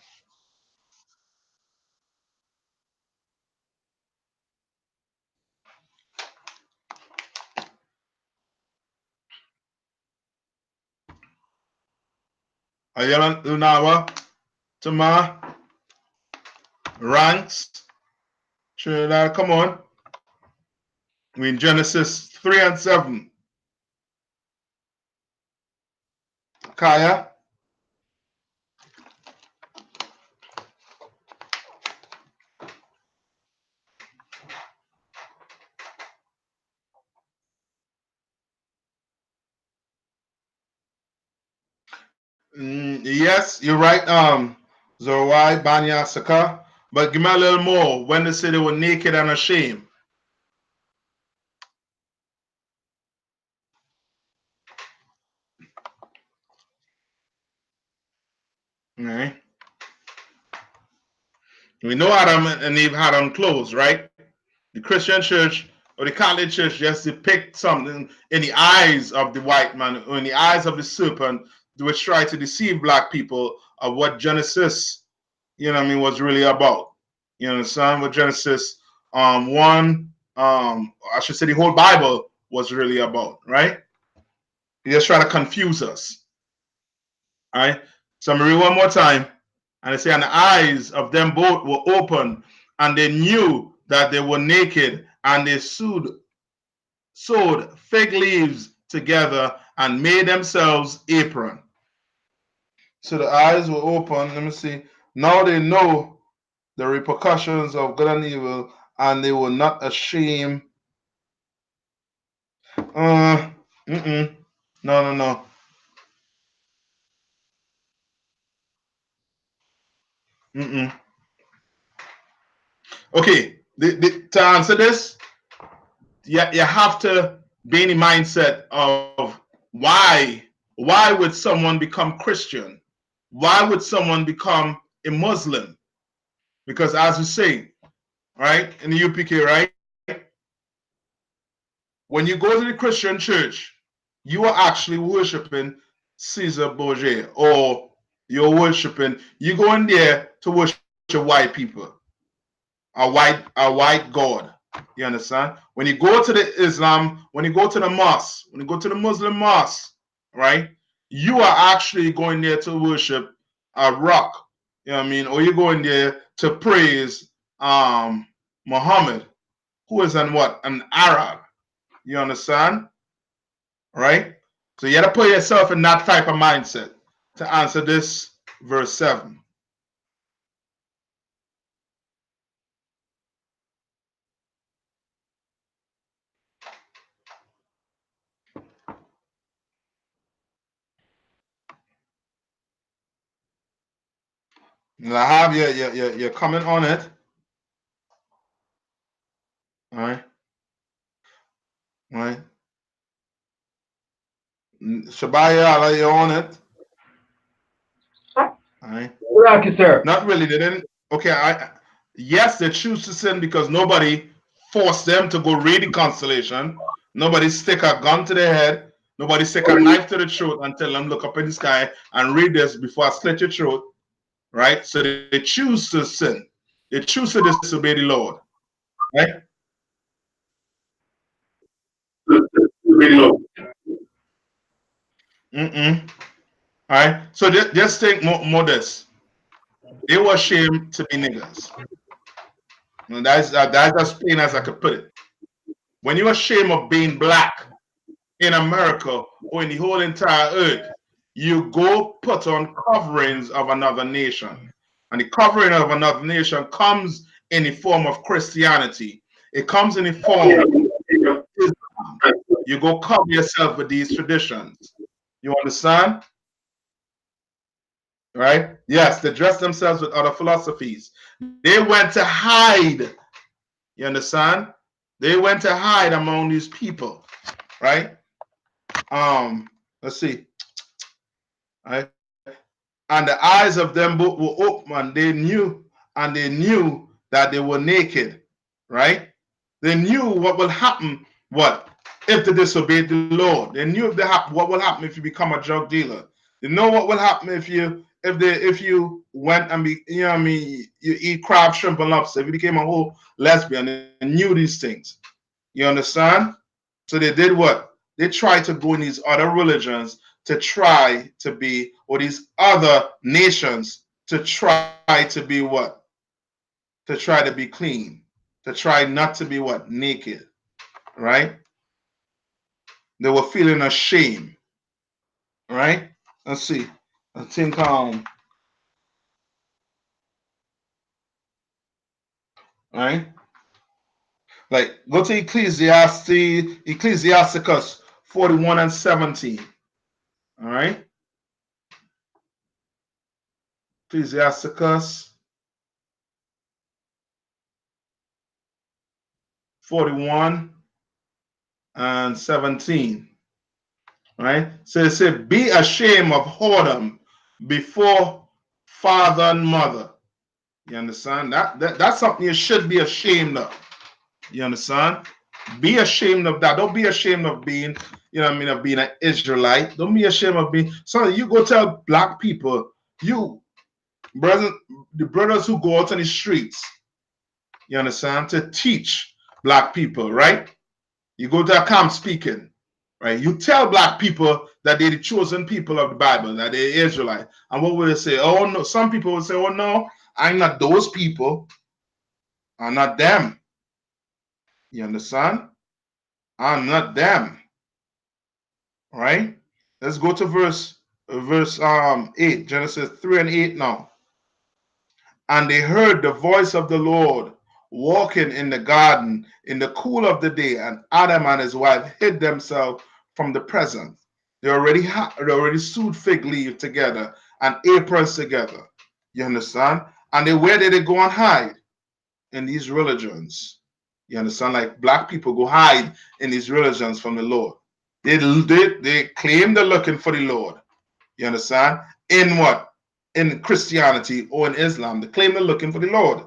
Ayala Lunawa, Tama, Ranks, Trinidad, come on. We in Genesis 3 and 7. Kaya. Yes, you're right. Zorwai, Banya, Saka. But give me a little more. When they say they were naked and ashamed. All right. We know Adam and Eve had on clothes, right? The Christian church or the Catholic church just depict something in the eyes of the white man or in the eyes of the serpent, which try to deceive black people of what Genesis, was really about. You understand what Genesis 1, I should say the whole Bible was really about, right? He just try to confuse us. All right. So I'm gonna read one more time. And they say, and the eyes of them both were open, and they knew that they were naked, and they sewed fig leaves together and made themselves apron. So the eyes were open. Let me see. Now they know the repercussions of good and evil, and they were not ashamed. No, no, no. Mm-mm. Okay, to answer this, you have to be in the mindset of why would someone become Christian? Why would someone become a Muslim? Because as we say, right, in the UPK, right, when you go to the Christian church, you are actually worshiping Caesar Borgia, or you go in there to worship white people, a white God. You understand? When you go to the Islam, when you go to the mosque, when you go to the Muslim mosque, right? You are actually going there to worship a rock. You know what I mean? Or you're going there to praise Muhammad, who is an Arab. You understand? Right? So you got to put yourself in that type of mindset to answer this verse 7. Lahab, you're coming on it. All right. All right. Shabaya, you're on it. All right. Rocky, sir. Not really. They didn't. Okay. Yes, they choose to sin because nobody force them to go read the constellation. Nobody stick a gun to their head. Nobody stick a knife to the throat and tell them look up in the sky and read this before I slit your throat. Right? So they choose to sin. They choose to disobey the Lord. Right? Mm-mm. All right. So just think modest. They were ashamed to be niggers. And that's as plain as I could put it. When you're ashamed of being black in America or in the whole entire earth, you go put on coverings of another nation. And the covering of another nation comes in the form of Christianity. It comes in the form of Islam. You go cover yourself with these traditions. You understand? Right? Yes, they dress themselves with other philosophies. They went to hide. You understand? They went to hide among these people, right? Let's see. Right? And the eyes of them both were open, and they knew that they were naked, right? They knew what will happen, what if they disobeyed the Lord. They knew what will happen if you become a drug dealer. They know what will happen if you went and you know what I mean, you eat crab, shrimp, and lobster. If you became a whole lesbian, they knew these things. You understand? So they did what? They tried to go in these other religions to try to be, or these other nations to try to be what? To try to be clean, to try not to be what? Naked, right? They were feeling ashamed, right? Let's see. I think right? Like go to Ecclesiasticus 41 and 17. All right. Ecclesiasticus 41 and 17. Right? So it said, be ashamed of whoredom before father and mother. You understand? That's something you should be ashamed of. You understand? Be ashamed of that. Don't be ashamed of being, you know what I mean, of being an Israelite. Don't be ashamed of being. So you go tell black people, you brothers, the brothers who go out on the streets, you understand, to teach black people, right? You go to a camp speaking, right? You tell black people that they're the chosen people of the Bible, that they're Israelite. And what will they say? Oh no, some people will say, oh no, I'm not those people. I'm not them. You understand? I'm not them. Right? Let's go to verse 8, Genesis 3 and 8 now. And they heard the voice of the Lord walking in the garden in the cool of the day, and Adam and his wife hid themselves from the presence. They already sewed fig leaf together and aprons together. You understand? And where did they go and hide? In these religions. You understand? Like black people go hide in these religions from the Lord. They claim they're looking for the Lord. You understand? In what? In Christianity or in Islam. They claim they're looking for the Lord.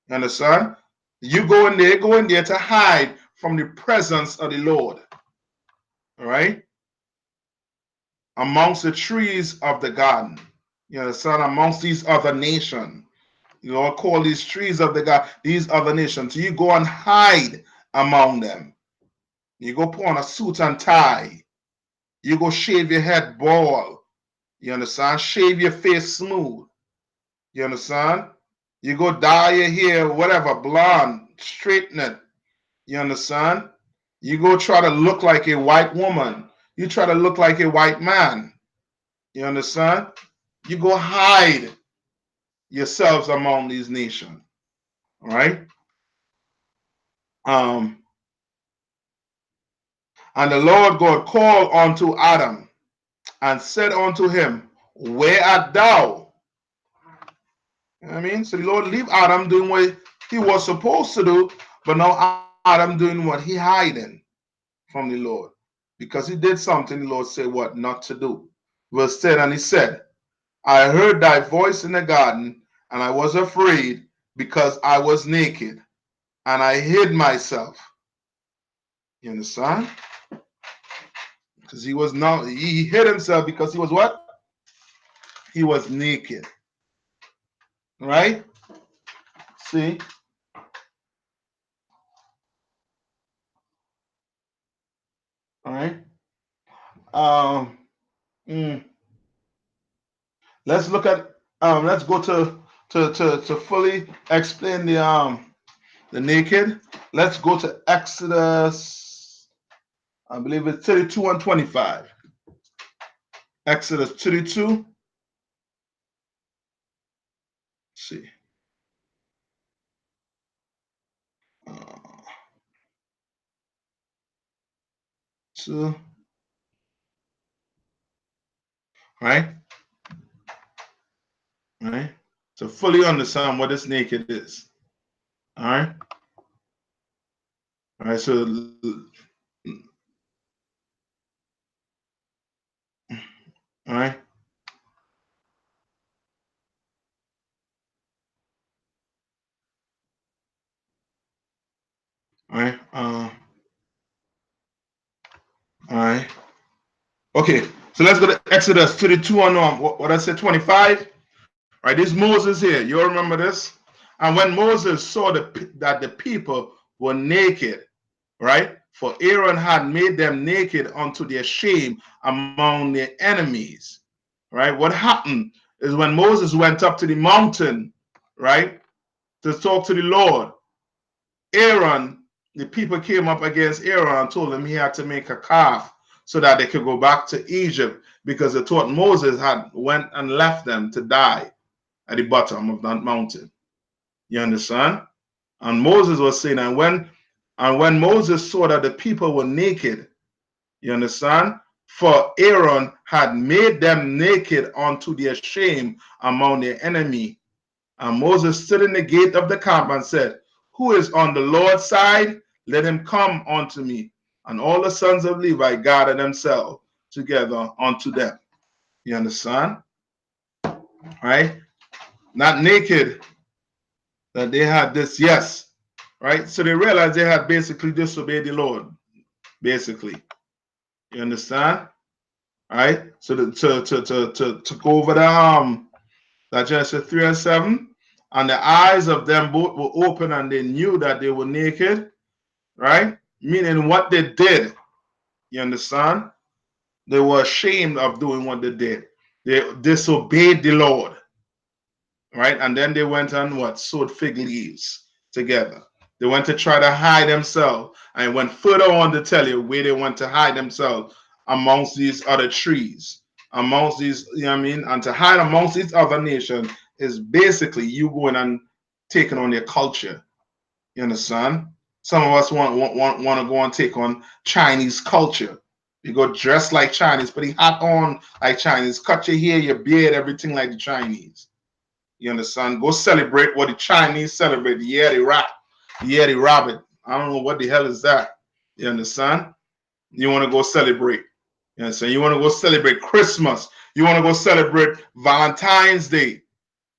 You understand? You go in there to hide from the presence of the Lord. All right? Amongst the trees of the garden. You understand? Amongst these other nations. You know, call these trees of the God, these other nations. You go and hide among them. You go put on a suit and tie. You go shave your head bald. You understand? Shave your face smooth. You understand? You go dye your hair, whatever, blonde, straighten it. You understand? You go try to look like a white woman. You try to look like a white man. You understand? You go hide yourselves among these nations. All right? And the Lord God called unto Adam and said unto him, where art thou? You know what I mean? So the Lord leave Adam doing what he was supposed to do, but now Adam doing what? He hiding from the Lord. Because he did something, the Lord said what not to do. Verse 10, and he said, I heard thy voice in the garden, and I was afraid because I was naked. and I hid myself. You understand? Because he was not, he hid himself because he was what? He was naked. Right? See? All right. Mm, let's look at let's go to fully explain the naked. Let's go to Exodus, I believe it's 32 and 25. Exodus 32. Let's see. Two. Right? Right? To fully understand what this naked is. All right? All right, so all right. All right. All right. Okay, so let's go to Exodus 32 and what I said, 25. Right, this Moses here. You all remember this? And when Moses saw that the people were naked, right? For Aaron had made them naked unto their shame among their enemies. Right? What happened is when Moses went up to the mountain, right, to talk to the Lord, Aaron, the people came up against Aaron and told him he had to make a calf so that they could go back to Egypt because they thought Moses had went and left them to die at the bottom of that mountain. You understand? And Moses was saying, and when Moses saw that the people were naked, you understand? For Aaron had made them naked unto their shame among their enemy. And Moses stood in the gate of the camp and said, who is on the Lord's side? Let him come unto me. And all the sons of Levi gathered themselves together unto them. You understand? Right? Not naked, that they had this, yes. Right? So they realized they had basically disobeyed the Lord. Basically. You understand? Right? So to go over that Genesis 3 and 7, and the eyes of them both were open and they knew that they were naked, right? Meaning what they did, you understand? They were ashamed of doing what they did. They disobeyed the Lord, right? And then they went and what? Sewed fig leaves together. They went to try to hide themselves, and went further on to tell you where they went to hide themselves amongst these other trees, amongst these, you know what I mean? And to hide amongst these other nations is basically you going and taking on their culture. You understand? Some of us want to go and take on Chinese culture. You go dress like Chinese, put the hat on like Chinese, cut your hair, your beard, everything like the Chinese. You understand? Go celebrate what the Chinese celebrate. Yeah, the rat. Yeah, the rabbit. I don't know what the hell is that. You understand? You want to go celebrate. You understand? You want to go celebrate Christmas. You want to go celebrate Valentine's Day.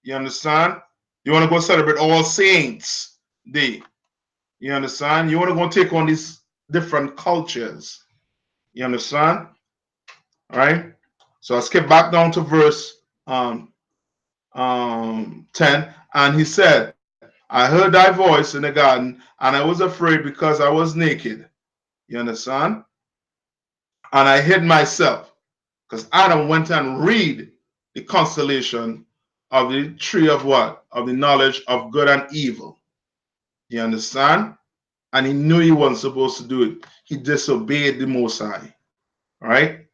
You understand? You want to go celebrate All Saints Day. You understand? You want to go take on these different cultures. You understand? All right. So I skip back down to verse 10. And he said, I heard thy voice in the garden, and I was afraid because I was naked. You understand? And I hid myself because Adam went and read the constellation of the tree of what? Of the knowledge of good and evil. You understand? And he knew he wasn't supposed to do it. He disobeyed the Most High. Right?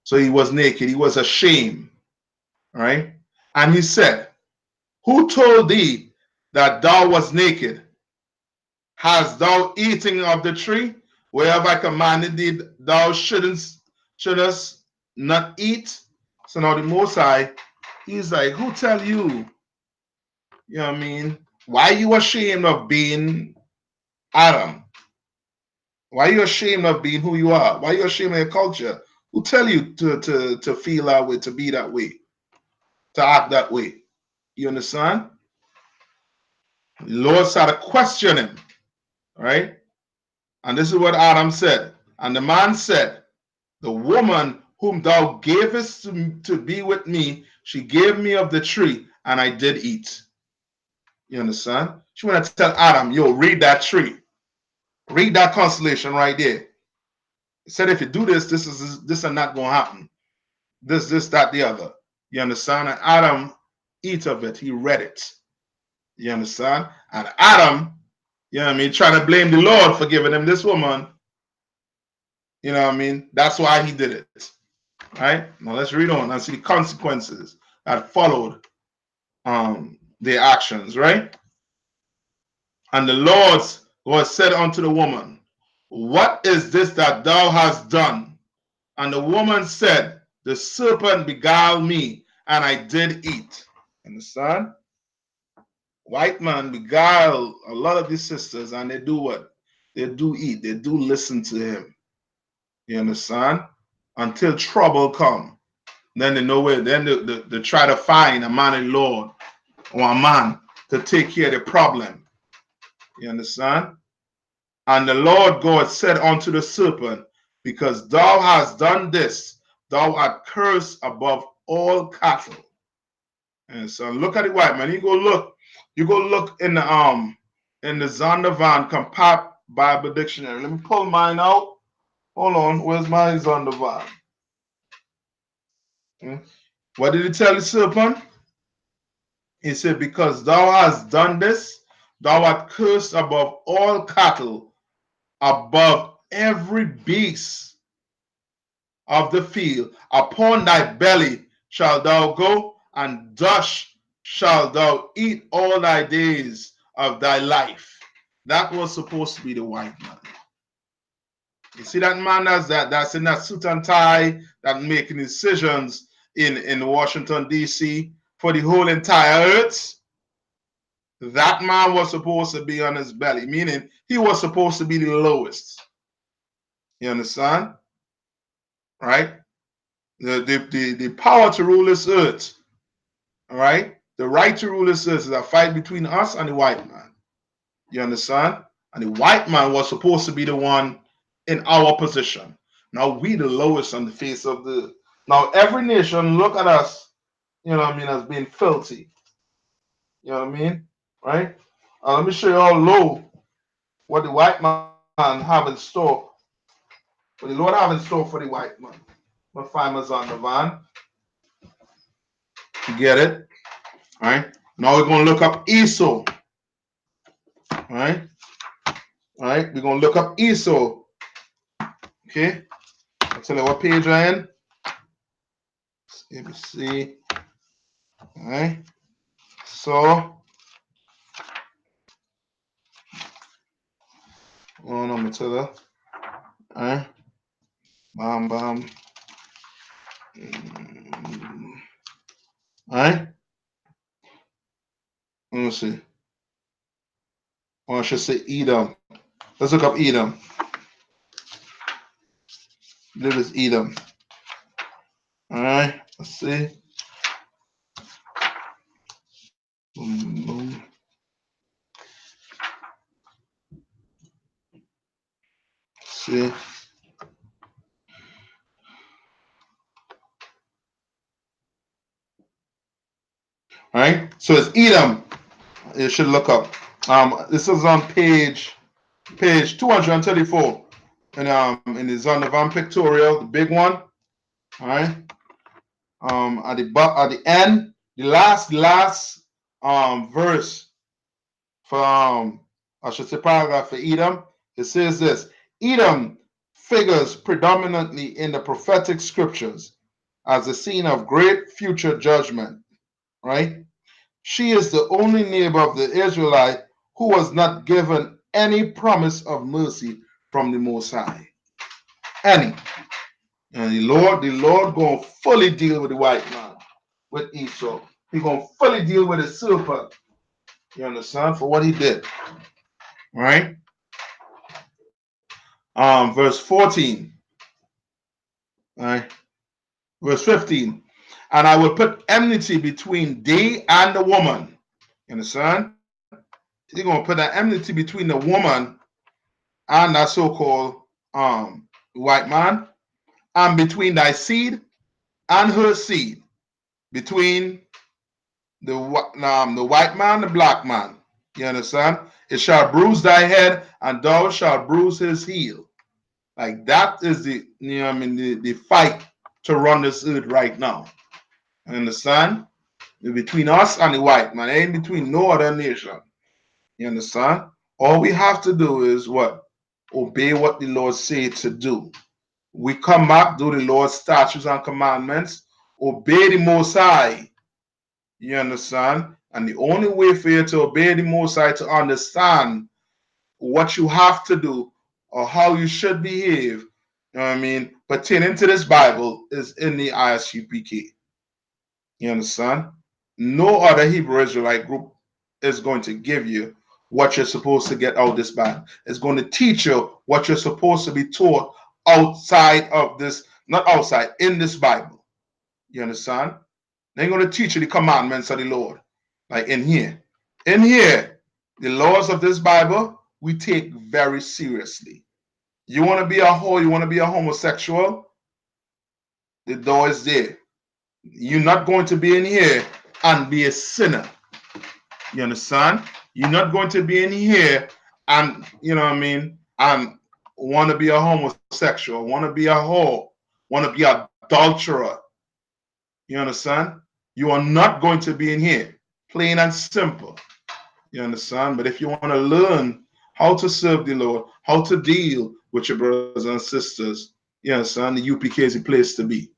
So he was naked. He was ashamed. Right? And he said, who told thee that thou was naked? Hast thou eaten of the tree whereof I commanded thee thou shouldest not eat? So now the Most High, he's like, who tell you? You know what I mean? Why are you ashamed of being Adam? Why are you ashamed of being who you are? Why are you ashamed of your culture? Who tell you to feel that way, to be that way, to act that way? You understand? The Lord started questioning him. right? And this is what Adam said. And the man said, the woman whom thou gavest to be with me, she gave me of the tree, and I did eat. You understand? She want to tell Adam, yo, read that tree. Read that constellation right there. It said if you do this, this is not going to happen. This, that, the other. You understand? And Adam eat of it. He read it. You understand? And Adam, you know what I mean, trying to blame the Lord for giving him this woman. You know what I mean? That's why he did it. Right? Now let's read on and see the consequences that followed their actions, right? And the Lord was said unto the woman, what is this that thou hast done? And the woman said, the serpent beguiled me, and I did eat. Understand? White man beguile a lot of these sisters, and they do what? They do eat. They do listen to him. You understand? Until trouble come. Then they know where. Then they try to find a man-in-law or a man to take care of the problem. You understand? And the Lord God said unto the serpent, because thou hast done this, thou art cursed above all cattle. And so look at it, white man. You go look in the Zondervan Compact Bible Dictionary. Let me pull mine out. Hold on, where's my Zondervan? What did he tell the serpent? He said, because thou hast done this, thou art cursed above all cattle, above every beast of the field. Upon thy belly shalt thou go, and dust shalt thou eat all thy days of thy life. That was supposed to be the white man. You see that man that's in that suit and tie, that making decisions in Washington, D.C. for the whole entire earth? That man was supposed to be on his belly, meaning he was supposed to be the lowest. You understand? Right? The power to rule this earth, all right? The right to rule this earth is a fight between us and the white man. You understand? And the white man was supposed to be the one in our position. Now we the lowest on the face of the earth. Now every nation look at us, you know what I mean, as being filthy. You know what I mean? Right? Let me show you how low what the white man have in store. What the Lord have in store for the white man. My farmers on the van. You get it? All right. Now we're going to look up I.S.U.K. All right. All right. We're going to look up I.S.U.K. Okay. I'll tell you what page I am. Let me see. All right. So, oh, no, I'm tell you. All right. Bam, bam. All right. Let me see. Or I should say Edom. Let's look up Edom. This is Edom. All right. Let's see. Boom, boom. See. All right. So it's Edom. You should look up. This is on page 234 in the Zondervan pictorial, the big one. All right. At the end, the last verse for I should say paragraph for Edom. It says this: Edom figures predominantly in the prophetic scriptures as a scene of great future judgment. Right. She is the only neighbor of the Israelite who was not given any promise of mercy from the Most High. Any. And the Lord gonna fully deal with the white man, with Esau. He gonna fully deal with the serpent. You understand? For what he did. Right? Verse 14. Right? Verse 15. And I will put enmity between thee and the woman. You understand? He's gonna put an enmity between the woman and that so-called white man, and between thy seed and her seed, between the white man, the black man. You understand? It shall bruise thy head, and thou shalt bruise his heel. Like that is the the fight to run this earth right now. You understand? Between us and the white man, ain't between no other nation. You understand? All we have to do is what? Obey what the Lord said to do. We come back, do the Lord's statutes and commandments, obey the Most High. You understand? And the only way for you to obey the Most High, to understand what you have to do or how you should behave, you know what I mean, pertaining to this Bible, is in the I.S.U.P.K. You understand? No other Hebrew Israelite group is going to give you what you're supposed to get out of this Bible. It's going to teach you what you're supposed to be taught outside of this, not outside, in this Bible. You understand? They're going to teach you the commandments of the Lord. Like in here. In here, the laws of this Bible, we take very seriously. You want to be a whore, you want to be a homosexual, the door is there. You're not going to be in here and be a sinner. You understand? You're not going to be in here and, you know what I mean, and want to be a homosexual, want to be a whore, want to be an adulterer. You understand? You are not going to be in here. Plain and simple. You understand? But if you want to learn how to serve the Lord, how to deal with your brothers and sisters, you understand? The UPK is the place to be.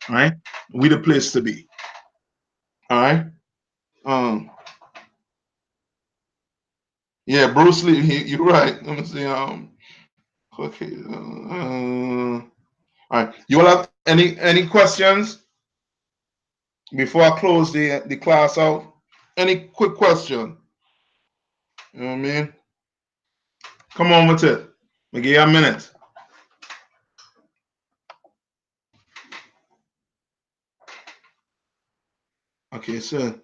All right? We the place to be. All right? Yeah, Bruce Lee, you're right. Let me see. Okay. All right. You all have any questions before I close the class out? Any quick question? You know what I mean? Come on with it. I'll give you a minute. Okay, sir.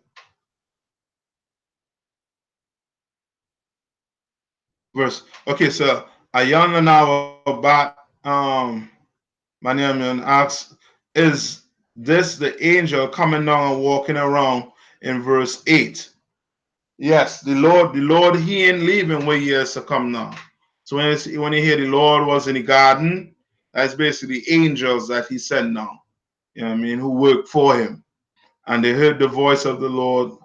Verse. Okay, so a young and now about my name and asks, is this the angel coming down and walking around in verse 8? Yes, the Lord, he ain't leaving where he is to come now. So when you hear the Lord was in the garden, that's basically the angels that he sent now. You know what I mean? Who worked for him. And they heard the voice of the Lord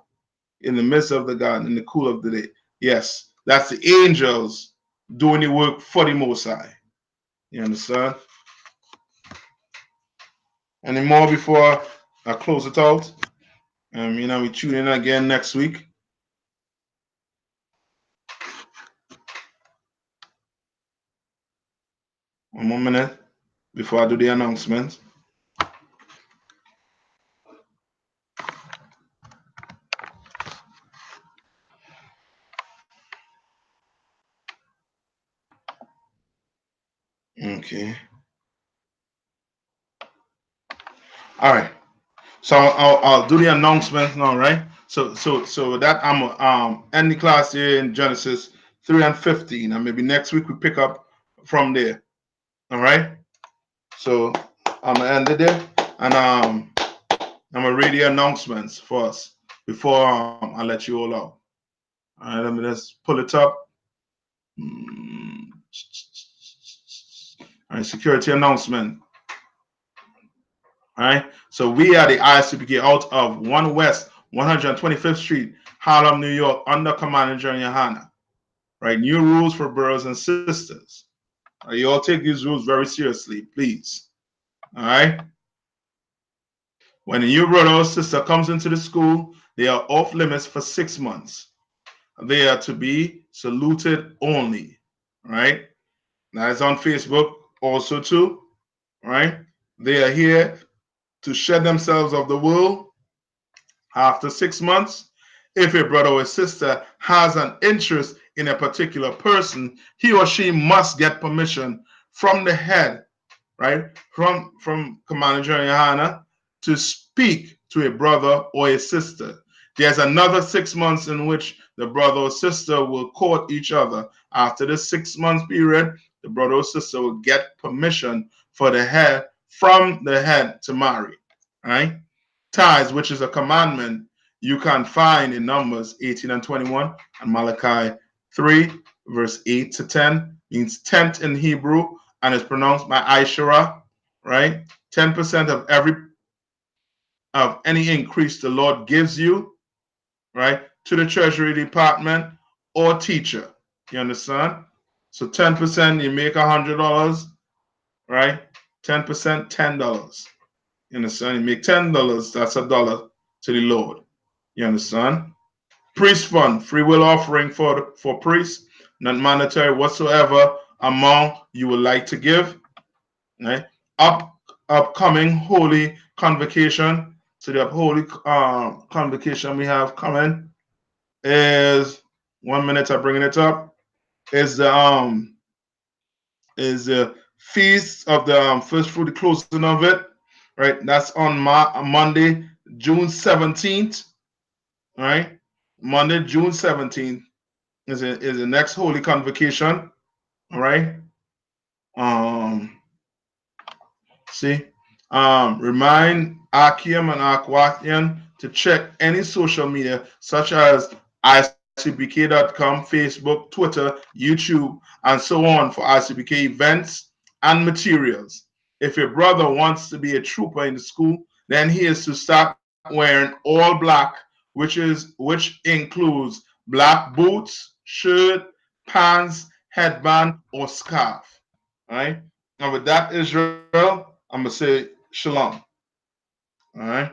in the midst of the garden, in the cool of the day. Yes, that's the angels doing the work for the Most High. You understand? Any more before I close it out? We tune in again next week. One more minute before I do the announcement. Okay. All right. So I'll do the announcement now, right? So that I'm end the class here in Genesis 3 and 15, and maybe next week we pick up from there. All right. So I'm gonna end it there, and I'm gonna read the announcements for us before I let you all out. All right. Let me just pull it up. All right. Security announcement. All right. So we are the I.S.U.P.K out of 1 West 125th Street, Harlem, New York, under Commander Gen.YAHANNA. Right. New rules for brothers and sisters. All right, you all take these rules very seriously, please. All right. When a new brother or sister comes into the school, they are off limits for 6 months. They are to be saluted only. Right. Now it's on Facebook also too. Right. They are here to shed themselves of the world. After 6 months, if a brother or sister has an interest in a particular person, he or she must get permission from the head, right? From Commander Gen.YAHANNA to speak to a brother or a sister. There's another 6 months in which the brother or sister will court each other After the 6 months period, the brother or sister will get permission for the head from the head to marry. Right? Tithes, which is a commandment, you can find in Numbers 18 and 21 and Malachi 3, verse 8 to 10, means tenth in Hebrew and is pronounced by Aishara, right? 10% of any increase the Lord gives you, right, to the Treasury Department or teacher. You understand? So 10%, you make $100, right? 10%, $10. You understand? You make $10, that's $1 to the Lord. You understand? Priest fund, free will offering for priests, not monetary whatsoever amount you would like to give. Right? Upcoming holy convocation. So the holy convocation we have coming is 1 minute. I'm bringing it up. Is the feast of the first fruit, the closing of it. Right? That's on Monday, June 17th. Right? Monday, June 17th is the next holy convocation. All right. Um, See, remind Akim and Akwatian to check any social media such as ICPK.com, Facebook, Twitter, YouTube, and so on for ICPK events and materials. If your brother wants to be a trooper in the school, then he is to start wearing all black, which includes black boots, shirt, pants, headband, or scarf. All right. And with that, Israel, I'm gonna say shalom. All right.